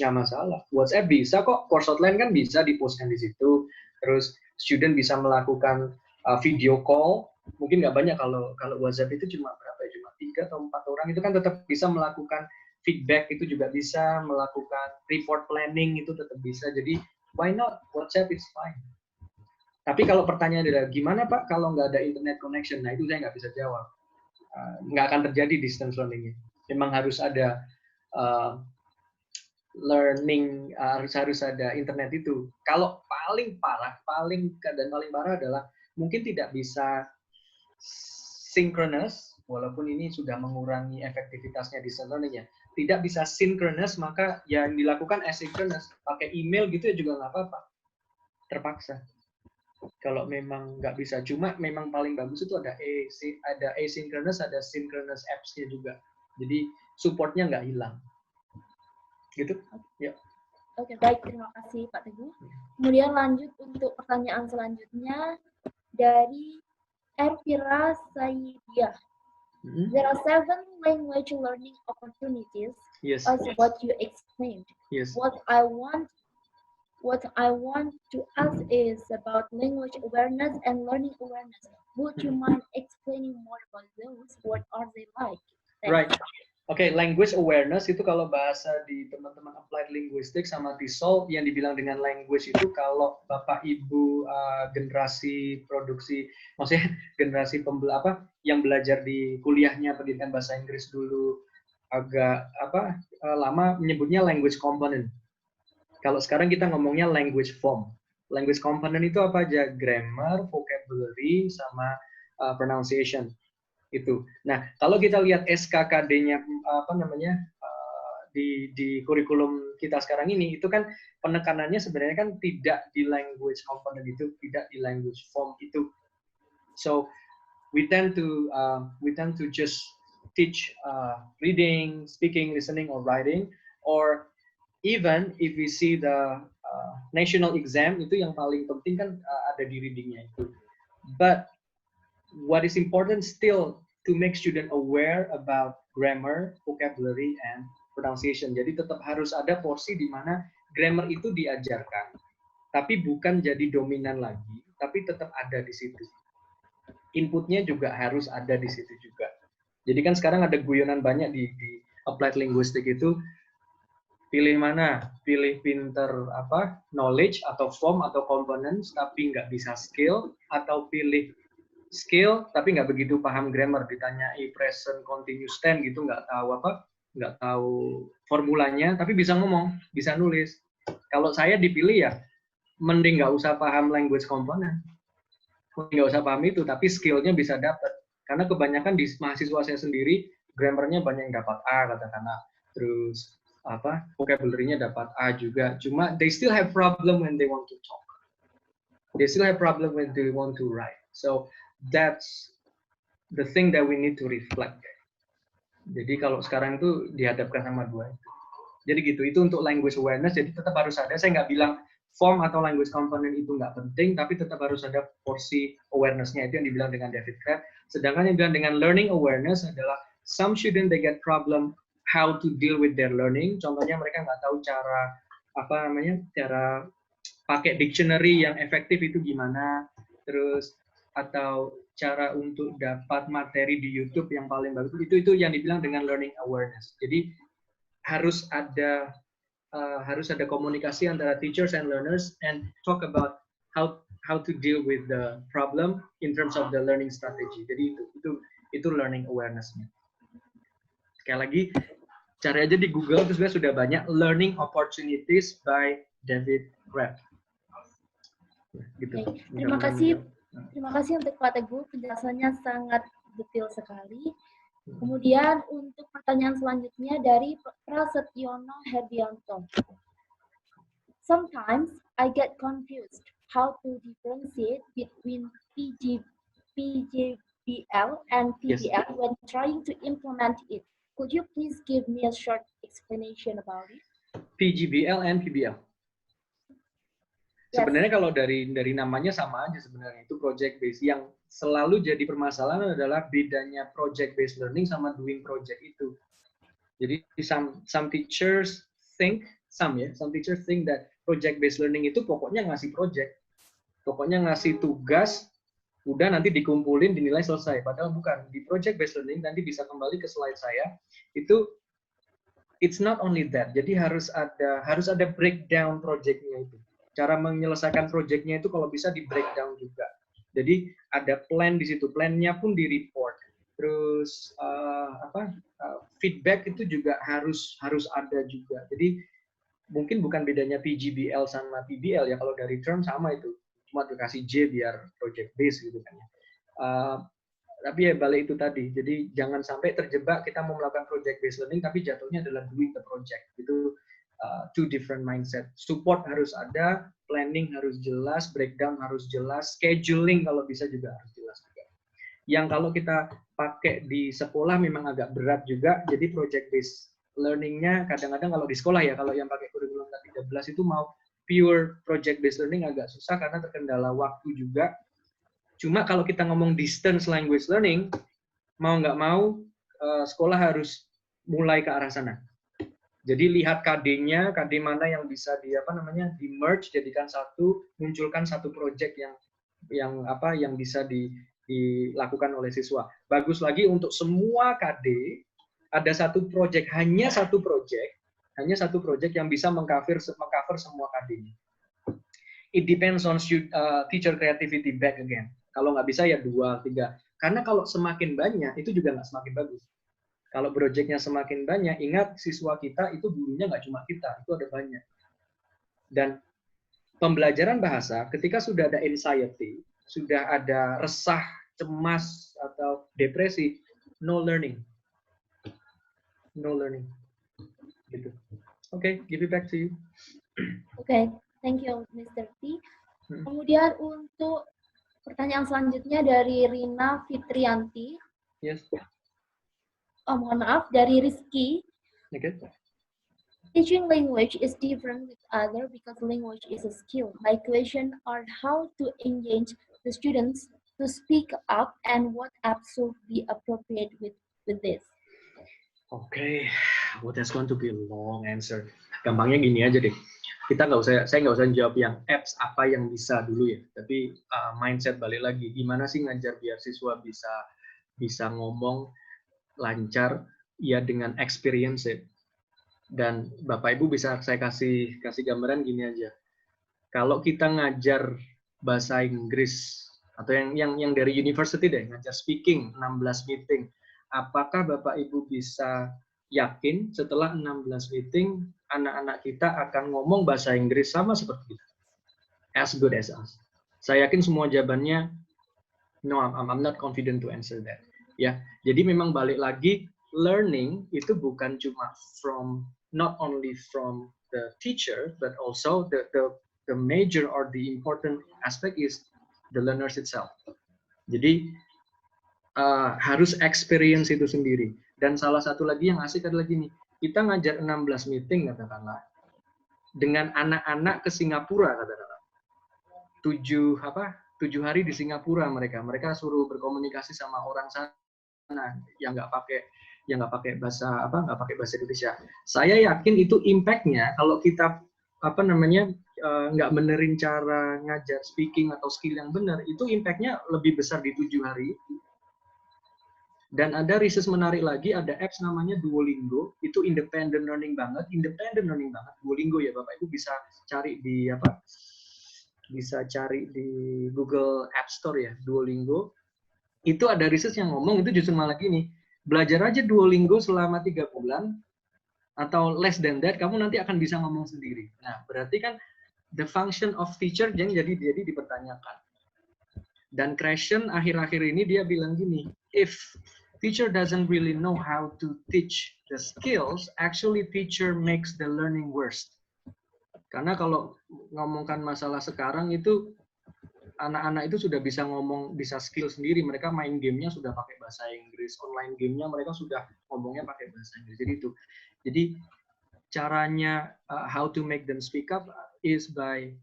Nggak masalah. WhatsApp bisa kok, course outline kan bisa dipostkan di situ. Terus student bisa melakukan video call. Mungkin nggak banyak, kalau WhatsApp itu cuma berapa ya? Cuma 3 atau 4 orang, itu kan tetap bisa melakukan feedback, itu juga bisa melakukan report planning, itu tetap bisa. Jadi why not? WhatsApp is fine. Tapi kalau pertanyaan adalah, gimana Pak kalau nggak ada internet connection? Nah, itu saya nggak bisa jawab. Nggak akan terjadi distance learning-nya. Memang harus ada learning, harus ada internet itu. Kalau paling parah adalah mungkin tidak bisa synchronous, walaupun ini sudah mengurangi efektivitasnya distance learning-nya. Tidak bisa synchronous, maka yang dilakukan asynchronous. Pakai email gitu ya juga nggak apa-apa. Terpaksa. Kalau memang nggak bisa, cuma memang paling bagus itu ada asynchronous, ada synchronous apps-nya juga. Jadi supportnya nggak hilang. Gitu? Ya. Oke, baik. Terima kasih Pak Teguh. Kemudian lanjut untuk pertanyaan selanjutnya dari Ervira Saidiah. There are 7 language learning opportunities, yes, as what you explained. Yes. What I want to ask is about language awareness and learning awareness. Would you mind explaining more about those? What are they like? Thanks. Right. Oke, language awareness itu kalau bahasa di teman-teman applied linguistics sama TESOL, yang dibilang dengan language itu kalau Bapak Ibu generasi produksi, maksudnya generasi yang belajar di kuliahnya pendidikan bahasa Inggris dulu agak lama menyebutnya language component. Kalau sekarang kita ngomongnya language form. Language component itu apa aja? Grammar, vocabulary, sama pronunciation. Itu. Nah, kalau kita lihat SKKD-nya di kurikulum kita sekarang ini, itu kan penekanannya sebenarnya kan tidak di language component itu, tidak di language form itu. So we tend to just teach reading, speaking, listening, or writing, or even if we see the national exam, itu yang paling penting kan ada di readingnya itu. But what is important still to make student aware about grammar, vocabulary, and pronunciation. Jadi tetap harus ada porsi di mana grammar itu diajarkan, tapi bukan jadi dominan lagi, tapi tetap ada di situ. Inputnya juga harus ada di situ juga. Jadi kan sekarang ada guyonan banyak di applied linguistic itu, pilih mana? Pilih pinter apa? Knowledge atau form atau components tapi nggak bisa skill, atau pilih skill tapi nggak begitu paham grammar, ditanyai present continuous tense gitu, nggak tahu apa, nggak tahu formulanya tapi bisa ngomong, bisa nulis. Kalau saya dipilih ya mending nggak usah paham language component, nggak usah paham itu, tapi skillnya bisa dapat. Karena kebanyakan di mahasiswa saya sendiri grammarnya banyak yang dapat A katakanlah, terus apa vocabulary-nya dapat A juga, cuma they still have problem when they want to talk, they still have problem when they want to write. So that's the thing that we need to reflect. Jadi kalau sekarang itu dihadapkan sama dua itu. Jadi gitu, itu untuk language awareness. Jadi tetap harus ada. Saya nggak bilang form atau language component itu nggak penting, tapi tetap harus ada porsi awareness-nya. Itu yang dibilang dengan David Crabb. Sedangkan yang dibilang dengan learning awareness adalah some student they get problem how to deal with their learning. Contohnya mereka nggak tahu cara apa namanya, cara pakai dictionary yang efektif itu gimana, terus atau cara untuk dapat materi di YouTube yang paling bagus, itu yang dibilang dengan learning awareness. Jadi harus ada komunikasi antara teachers and learners and talk about how to deal with the problem in terms of the learning strategy. Jadi itu learning awareness-nya. Sekali lagi cari aja di Google, terus sudah banyak learning opportunities by David Crabb. Gitu. Terima kasih untuk Pak Teguh, penjelasannya sangat detail sekali. Kemudian untuk pertanyaan selanjutnya dari Prasetyono Herdianto. Sometimes I get confused how to differentiate between PJBL and PBL when trying to implement it. Could you please give me a short explanation about it? PJBL and PBL. Sebenarnya kalau dari namanya sama aja sebenarnya, itu project based. Yang selalu jadi permasalahan adalah bedanya project based learning sama doing project itu. Jadi some teachers think that project based learning itu pokoknya ngasih project, pokoknya ngasih tugas, udah nanti dikumpulin dinilai selesai. Padahal bukan. Di project based learning nanti bisa kembali ke slide saya, itu it's not only that. Jadi harus ada breakdown projectnya itu. Cara menyelesaikan projectnya itu kalau bisa di breakdown juga. Jadi ada plan di situ, plannya pun di report. Terus feedback itu juga harus ada juga. Jadi mungkin bukan bedanya PJBL sama PBL ya, kalau dari term sama itu, cuma dikasih J biar project base gitu kan ya. Tapi ya balik itu tadi, jadi jangan sampai terjebak kita mau melakukan project based learning tapi jatuhnya adalah doing the project. Itu two different mindset. Support harus ada, planning harus jelas, breakdown harus jelas, scheduling kalau bisa juga harus jelas juga. Yang kalau kita pakai di sekolah memang agak berat juga, jadi project based learning-nya kadang-kadang kalau di sekolah ya, kalau yang pakai kurikulum 13 itu mau pure project based learning agak susah karena terkendala waktu juga. Cuma kalau kita ngomong distance language learning, mau nggak mau sekolah harus mulai ke arah sana. Jadi lihat KD-nya, KD mana yang bisa di merge jadikan satu, munculkan satu project yang bisa dilakukan oleh siswa. Bagus lagi untuk semua KD ada satu project, hanya satu project yang bisa mengcover semua KD-nya. It depends on teacher creativity back again. Kalau nggak bisa ya 2, 3. Karena kalau semakin banyak itu juga nggak semakin bagus. Kalau projectnya semakin banyak, ingat siswa kita itu gurunya nggak cuma kita, itu ada banyak. Dan pembelajaran bahasa, ketika sudah ada anxiety, sudah ada resah, cemas, atau depresi, no learning. No learning. Gitu. Oke, give it back to you. Oke, thank you, Mr. T. Kemudian untuk pertanyaan selanjutnya dari Rina Fitrianti. Yes. Oh, mohon maaf, dari Rizky. Okay. Teaching language is different with other because language is a skill. My question are how to engage the students to speak up and what apps should be appropriate with this. Oke, well that's going to be a long answer. Gampangnya gini aja deh. Saya nggak usah jawab yang apps apa yang bisa dulu ya. Tapi mindset balik lagi, gimana sih ngajar biar siswa bisa ngomong lancar ya dengan experience it. Dan Bapak Ibu bisa saya kasih gambaran gini aja. Kalau kita ngajar bahasa Inggris atau yang dari university deh, ngajar speaking 16 meeting, apakah Bapak Ibu bisa yakin setelah 16 meeting anak-anak kita akan ngomong bahasa Inggris sama seperti kita? As good as us. Saya yakin semua jawabannya no, I'm not confident to answer that. Ya, jadi memang balik lagi learning itu bukan cuma not only from the teacher but also the major or the important aspect is the learners itself. Jadi harus experience itu sendiri. Dan salah satu lagi yang asik adalah gini, kita ngajar 16 meeting katakanlah dengan anak-anak ke Singapura katakanlah. 7 hari di Singapura mereka suruh berkomunikasi sama orang sana yang nggak pakai bahasa Indonesia. Saya yakin itu impact-nya kalau kita nggak benerin cara ngajar speaking atau skill yang benar, itu impact-nya lebih besar di 7 hari. Dan ada research menarik lagi, ada apps namanya Duolingo, itu independent learning banget. Duolingo ya Bapak Ibu bisa cari di Google App Store ya, Duolingo. Itu ada research yang ngomong itu justru malah gini, belajar aja Duolingo selama 3 bulan atau less than that, kamu nanti akan bisa ngomong sendiri. Nah, berarti kan the function of teacher yang jadi dipertanyakan. Dan Krashen akhir-akhir ini dia bilang gini, if teacher doesn't really know how to teach the skills, actually teacher makes the learning worse. Karena kalau ngomongkan masalah sekarang itu anak-anak itu sudah bisa bisa skill sendiri. Mereka main gamenya sudah pakai bahasa Inggris, online gamenya mereka sudah ngomongnya pakai bahasa Inggris. Jadi caranya how to make them speak up is by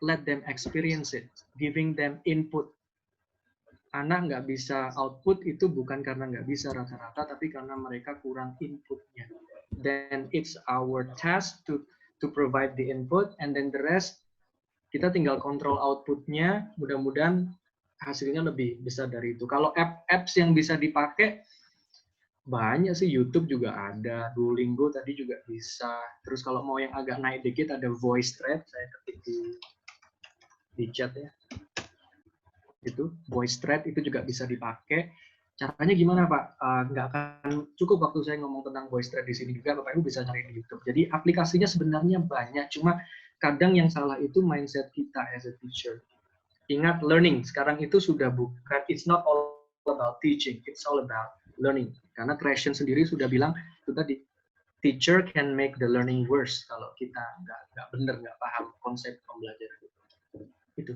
let them experience it, giving them input. Anak nggak bisa output itu bukan karena nggak bisa rata-rata, tapi karena mereka kurang inputnya. Then it's our task to provide the input, and then the rest kita tinggal kontrol outputnya. Mudah-mudahan hasilnya lebih besar dari itu. Kalau apps yang bisa dipakai banyak sih, YouTube juga ada, Duolingo tadi juga bisa. Terus kalau mau yang agak naik dikit ada VoiceThread, saya ketik di chat ya. Itu VoiceThread itu juga bisa dipakai. Caranya gimana Pak? Nggak akan cukup waktu saya ngomong tentang VoiceThread di sini juga, Bapak Ibu bisa cari di YouTube. Jadi aplikasinya sebenarnya banyak, cuma kadang yang salah itu mindset kita as a teacher. Ingat, learning sekarang itu sudah bukan, it's not all about teaching, it's all about learning. Karena Krashen sendiri sudah bilang itu tadi, teacher can make the learning worse kalau kita nggak benar, nggak paham konsep pembelajaran itu.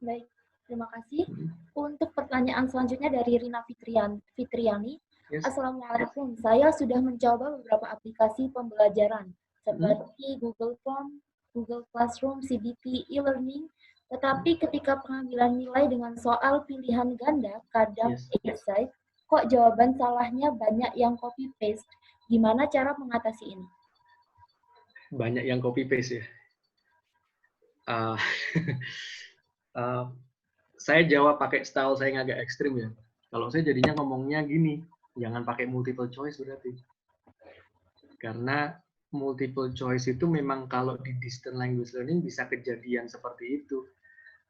Baik, terima kasih. Untuk pertanyaan selanjutnya dari Rina Fitriani. Yes. Assalamualaikum. Saya sudah mencoba beberapa aplikasi pembelajaran seperti Google Form, Google Classroom, CBT, e-learning. Tetapi ketika pengambilan nilai dengan soal pilihan ganda, kadang excite, kok jawaban salahnya banyak yang copy paste. Gimana cara mengatasi ini? Banyak yang copy paste ya. Saya jawab pakai style saya yang agak ekstrim ya. Kalau saya jadinya ngomongnya gini, jangan pakai multiple choice berarti. Karena multiple choice itu memang kalau di distant language learning bisa kejadian seperti itu.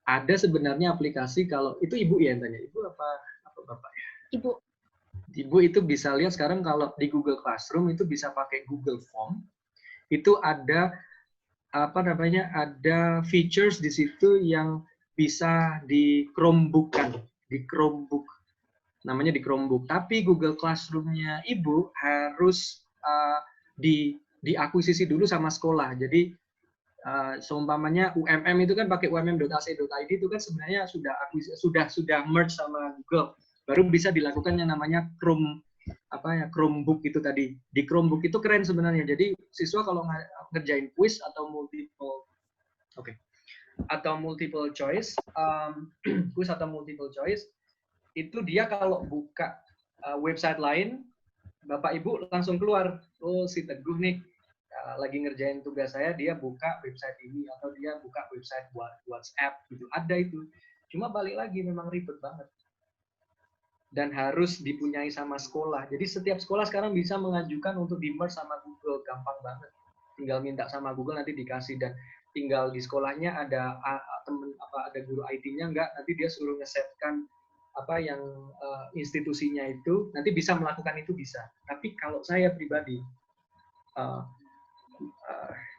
Ada sebenarnya aplikasi, kalau itu Ibu ya yang tanya, Ibu apa Bapak ya? Ibu. Ibu itu bisa lihat sekarang kalau di Google Classroom itu bisa pakai Google Form. Itu ada ada features di situ yang bisa di Chromebook-kan, di Chromebook. Namanya di Chromebook. Tapi Google Classroom-nya Ibu harus diakuisisi dulu sama sekolah. Jadi seumpamanya UMM itu kan pakai umm.ac.id itu kan sebenarnya sudah merge sama Google. Baru bisa dilakukan yang namanya Chromebook itu tadi. Di Chromebook itu keren sebenarnya. Jadi siswa kalau ngerjain quiz atau multiple choice, quiz atau multiple choice, itu dia kalau buka website lain, Bapak Ibu langsung keluar, oh si Teguh nih lagi ngerjain tugas saya, dia buka website ini atau dia buka website WhatsApp gitu. Ada itu. Cuma balik lagi memang ribet banget. Dan harus dipunyai sama sekolah. Jadi setiap sekolah sekarang bisa mengajukan untuk di-merge sama Google, gampang banget. Tinggal minta sama Google nanti dikasih, dan tinggal di sekolahnya ada ada guru IT-nya enggak, nanti dia suruh ngesetkan yang institusinya itu, nanti bisa melakukan itu bisa. Tapi kalau saya pribadi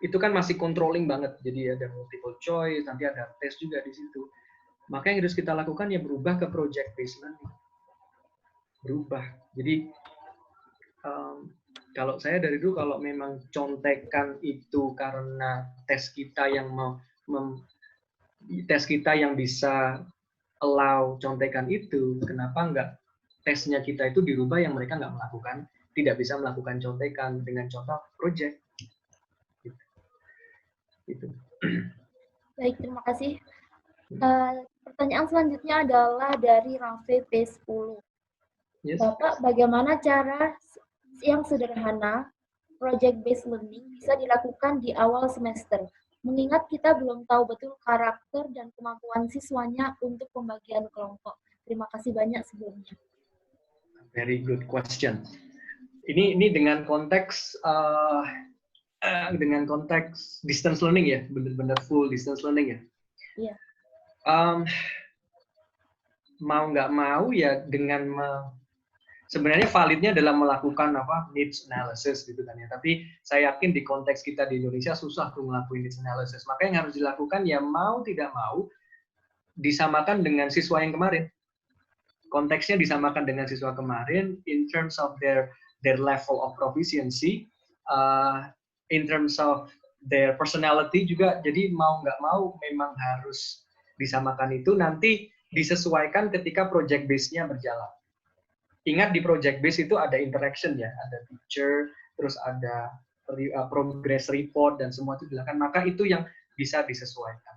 itu kan masih controlling banget. Jadi ada multiple choice, nanti ada tes juga di situ. Maka yang harus kita lakukan ya berubah ke project based learning. Berubah. Jadi kalau saya dari dulu kalau memang contekan itu karena tes kita yang bisa allow contekan itu, kenapa enggak tesnya kita itu dirubah yang mereka nggak melakukan, tidak bisa melakukan contekan dengan contoh project. Gitu. Baik, terima kasih. Pertanyaan selanjutnya adalah dari Raffi P10. Yes. Bapak, bagaimana cara yang sederhana project based learning bisa dilakukan di awal semester? Mengingat kita belum tahu betul karakter dan kemampuan siswanya untuk pembagian kelompok. Terima kasih banyak sebelumnya. Very good question. Ini dengan konteks distance learning ya, benar-benar full distance learning ya. Iya. Mau nggak mau ya sebenarnya validnya dalam melakukan needs analysis gitu kan ya. Tapi saya yakin di konteks kita di Indonesia susah tuh ngelakuin needs analysis. Maka yang harus dilakukan ya mau tidak mau disamakan dengan siswa yang kemarin. Konteksnya disamakan dengan siswa kemarin in terms of their level of proficiency, in terms of their personality juga. Jadi mau nggak mau memang harus disamakan itu, nanti disesuaikan ketika project base-nya berjalan. Ingat di project base itu ada interaction ya, ada teacher, terus ada progress report dan semua itu dilakukan, maka itu yang bisa disesuaikan.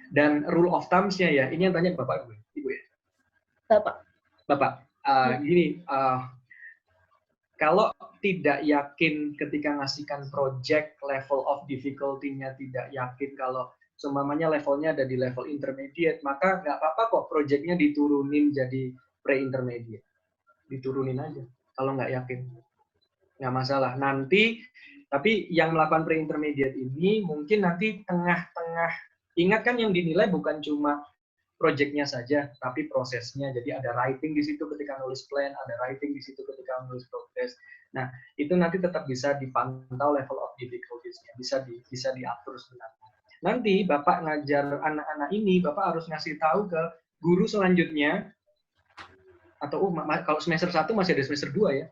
Dan rule of thumbs-nya ya, ini yang tanya Bapak Ibu ya? Bapak. Gini, kalau tidak yakin ketika ngasihkan project, level of difficulty-nya tidak yakin, kalau seumpamanya levelnya ada di level intermediate, maka nggak apa-apa kok project-nya diturunin jadi pre-intermediate. Diturunin aja, kalau nggak yakin. Nggak masalah. Nanti, tapi yang melakukan pre-intermediate ini mungkin nanti tengah-tengah, ingat kan yang dinilai bukan cuma project-nya saja, tapi prosesnya. Jadi ada writing di situ ketika nulis plan, ada writing di situ ketika nulis progress. Nah, itu nanti tetap bisa dipantau level of difficulties-nya, bisa diatur sebenarnya. Nanti Bapak ngajar anak-anak ini, Bapak harus ngasih tahu ke guru selanjutnya, atau kalau semester 1 masih ada semester 2 ya.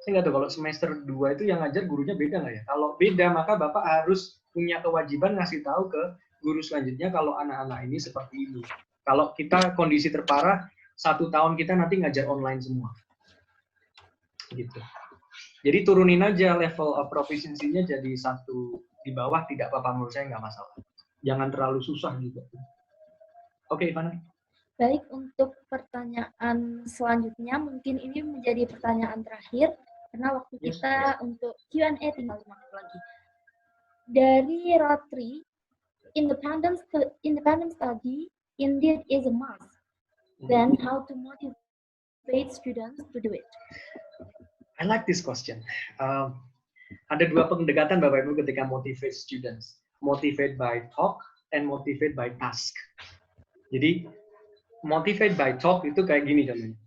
Saya nggak tahu kalau semester 2 itu yang ngajar gurunya beda nggak ya? Kalau beda, maka Bapak harus punya kewajiban ngasih tahu ke guru selanjutnya kalau anak-anak ini seperti ini. Kalau kita kondisi terparah, 1 tahun kita nanti ngajar online semua. Gitu. Jadi turunin aja level of proficiency-nya jadi 1 di bawah, tidak apa-apa, menurut saya nggak masalah. Jangan terlalu susah juga. Oke, Ivana. Baik, untuk pertanyaan selanjutnya, mungkin ini menjadi pertanyaan terakhir, karena waktu kita untuk Q&A tinggal 5 menit lagi. Dari Ratri, independent study indeed is a must. Then how to motivate students to do it? I like this question. Ada 2 pendekatan Bapak Ibu ketika motivate students. Motivate by talk and motivate by task. Jadi motivate by talk itu kayak gini contohnya.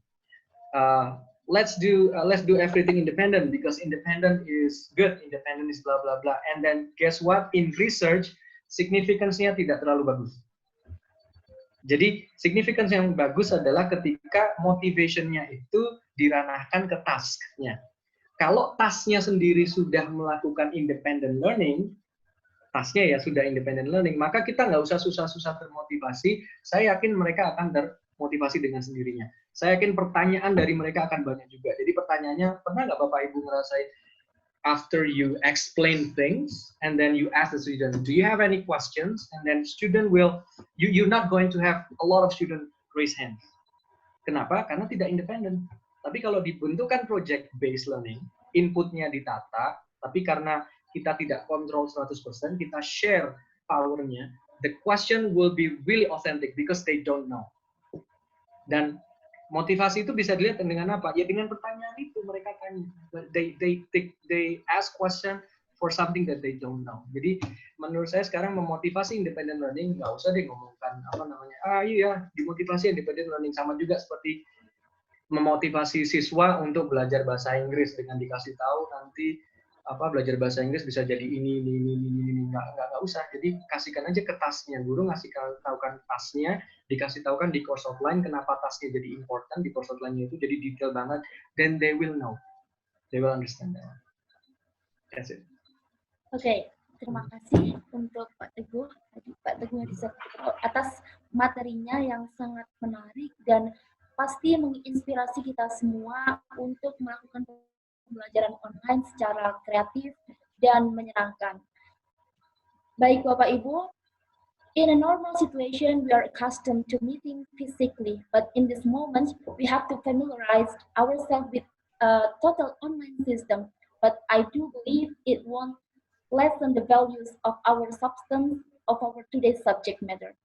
Let's do everything independent because independent is good, independent is blah blah blah. And then guess what? In research, significance-nya tidak terlalu bagus. Jadi significance yang bagus adalah ketika motivation-nya itu diranahkan ke task-nya. Kalau task-nya sendiri sudah melakukan independent learning, task-nya ya sudah independent learning, maka kita nggak usah susah-susah termotivasi. Saya yakin mereka akan termotivasi dengan sendirinya. Saya yakin pertanyaan dari mereka akan banyak juga. Jadi pertanyaannya, pernah nggak Bapak Ibu ngerasain after you explain things and then you ask the student, do you have any questions? And then student will, you're not going to have a lot of student raise hands. Kenapa? Karena tidak independen. Tapi kalau dibentukkan project based learning, inputnya ditata, tapi karena kita tidak kontrol 100%, kita share powernya, the question will be really authentic because they don't know. Dan motivasi itu bisa dilihat dengan apa? Ya dengan pertanyaan itu mereka tanya. They ask question for something that they don't know. Jadi menurut saya sekarang memotivasi independent learning nggak usah deh ngomongkan apa namanya. Iya, dimotivasi independent learning sama juga seperti memotivasi siswa untuk belajar bahasa Inggris dengan dikasih tahu nanti apa belajar bahasa Inggris bisa jadi ini nggak usah. Jadi kasihkan aja ke tasnya, guru ngasih tahukan tasnya, dikasih tahukan di course outline kenapa tasnya jadi important, di course outline-nya itu jadi detail banget, then they will know, they will understand that. That's it. Oke, terima kasih untuk Pak Teguh, Pak Teguh atas materinya yang sangat menarik dan pasti menginspirasi kita semua untuk melakukan pembelajaran online secara kreatif dan menyenangkan. Baik Bapak Ibu, in a normal situation we are accustomed to meeting physically, but in this moment we have to familiarize ourselves with a total online system. But I do believe it won't lessen the values of our substance of our today's subject matter.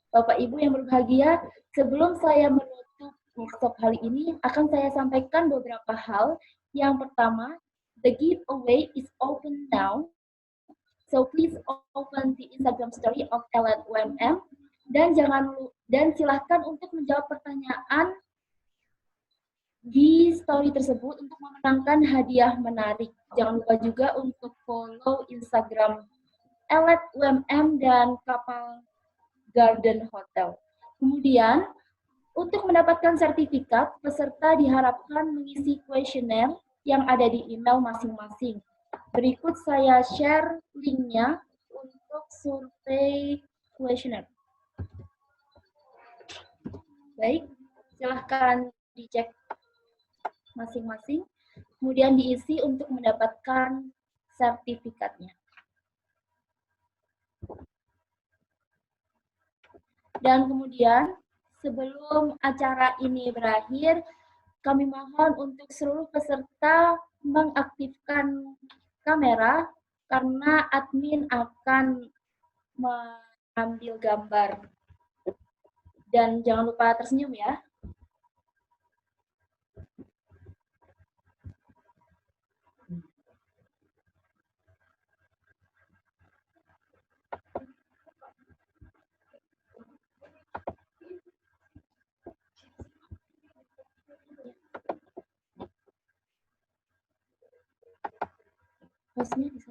Bapak Ibu yang berbahagia, sebelum saya menutup workshop kali ini, akan saya sampaikan beberapa hal. Yang pertama, the giveaway is open now. So please open the Instagram story of @UMM dan silahkan untuk menjawab pertanyaan di story tersebut untuk memenangkan hadiah menarik. Jangan lupa juga untuk follow Instagram @UMM dan Kapal Garden Hotel. Kemudian, untuk mendapatkan sertifikat, peserta diharapkan mengisi kuesioner yang ada di email masing-masing. Berikut saya share linknya untuk survei kuesioner. Baik, silahkan dicek masing-masing, kemudian diisi untuk mendapatkan sertifikatnya. Dan kemudian, sebelum acara ini berakhir, kami mohon untuk seluruh peserta mengaktifkan kamera karena admin akan mengambil gambar. Dan jangan lupa tersenyum ya. Hostnya bisa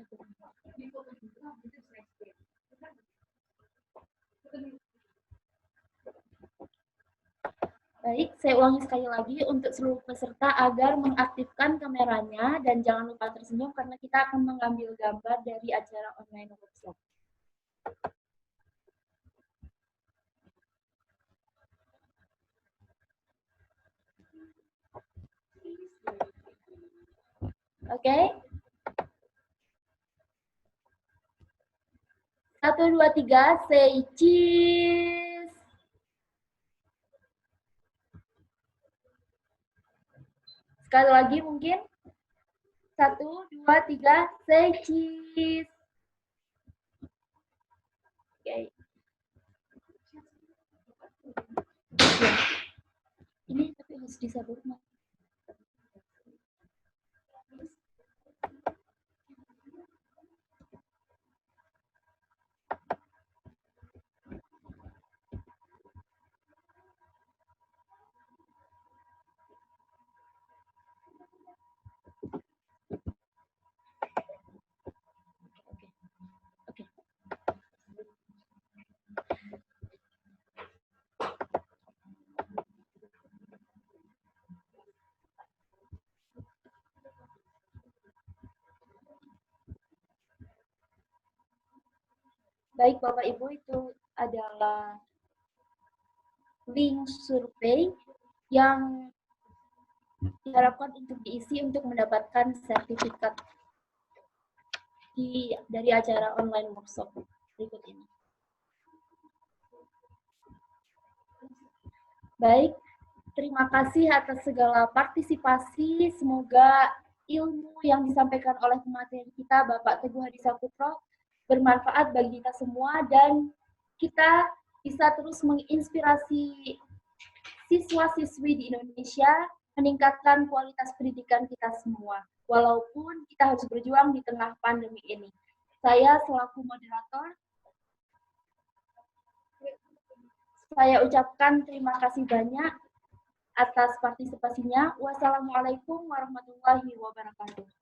Baik, saya ulangi sekali lagi untuk seluruh peserta agar mengaktifkan kameranya dan jangan lupa tersenyum karena kita akan mengambil gambar dari acara online workshop. Oke? 1, 2, 3, say cheese. Sekali lagi mungkin. 1, 2, 3, say cheese. Oke. Ini tapi harus disabut, Mas. Baik Bapak Ibu, itu adalah link survei yang diharapkan untuk diisi untuk mendapatkan sertifikat dari acara online workshop berikut ini. Baik, terima kasih atas segala partisipasi. Semoga ilmu yang disampaikan oleh pemateri kita, Bapak Teguh Hadi Saputro, bermanfaat bagi kita semua dan kita bisa terus menginspirasi siswa-siswi di Indonesia meningkatkan kualitas pendidikan kita semua. Walaupun kita harus berjuang di tengah pandemi ini. Saya selaku moderator, saya ucapkan terima kasih banyak atas partisipasinya. Wassalamualaikum warahmatullahi wabarakatuh.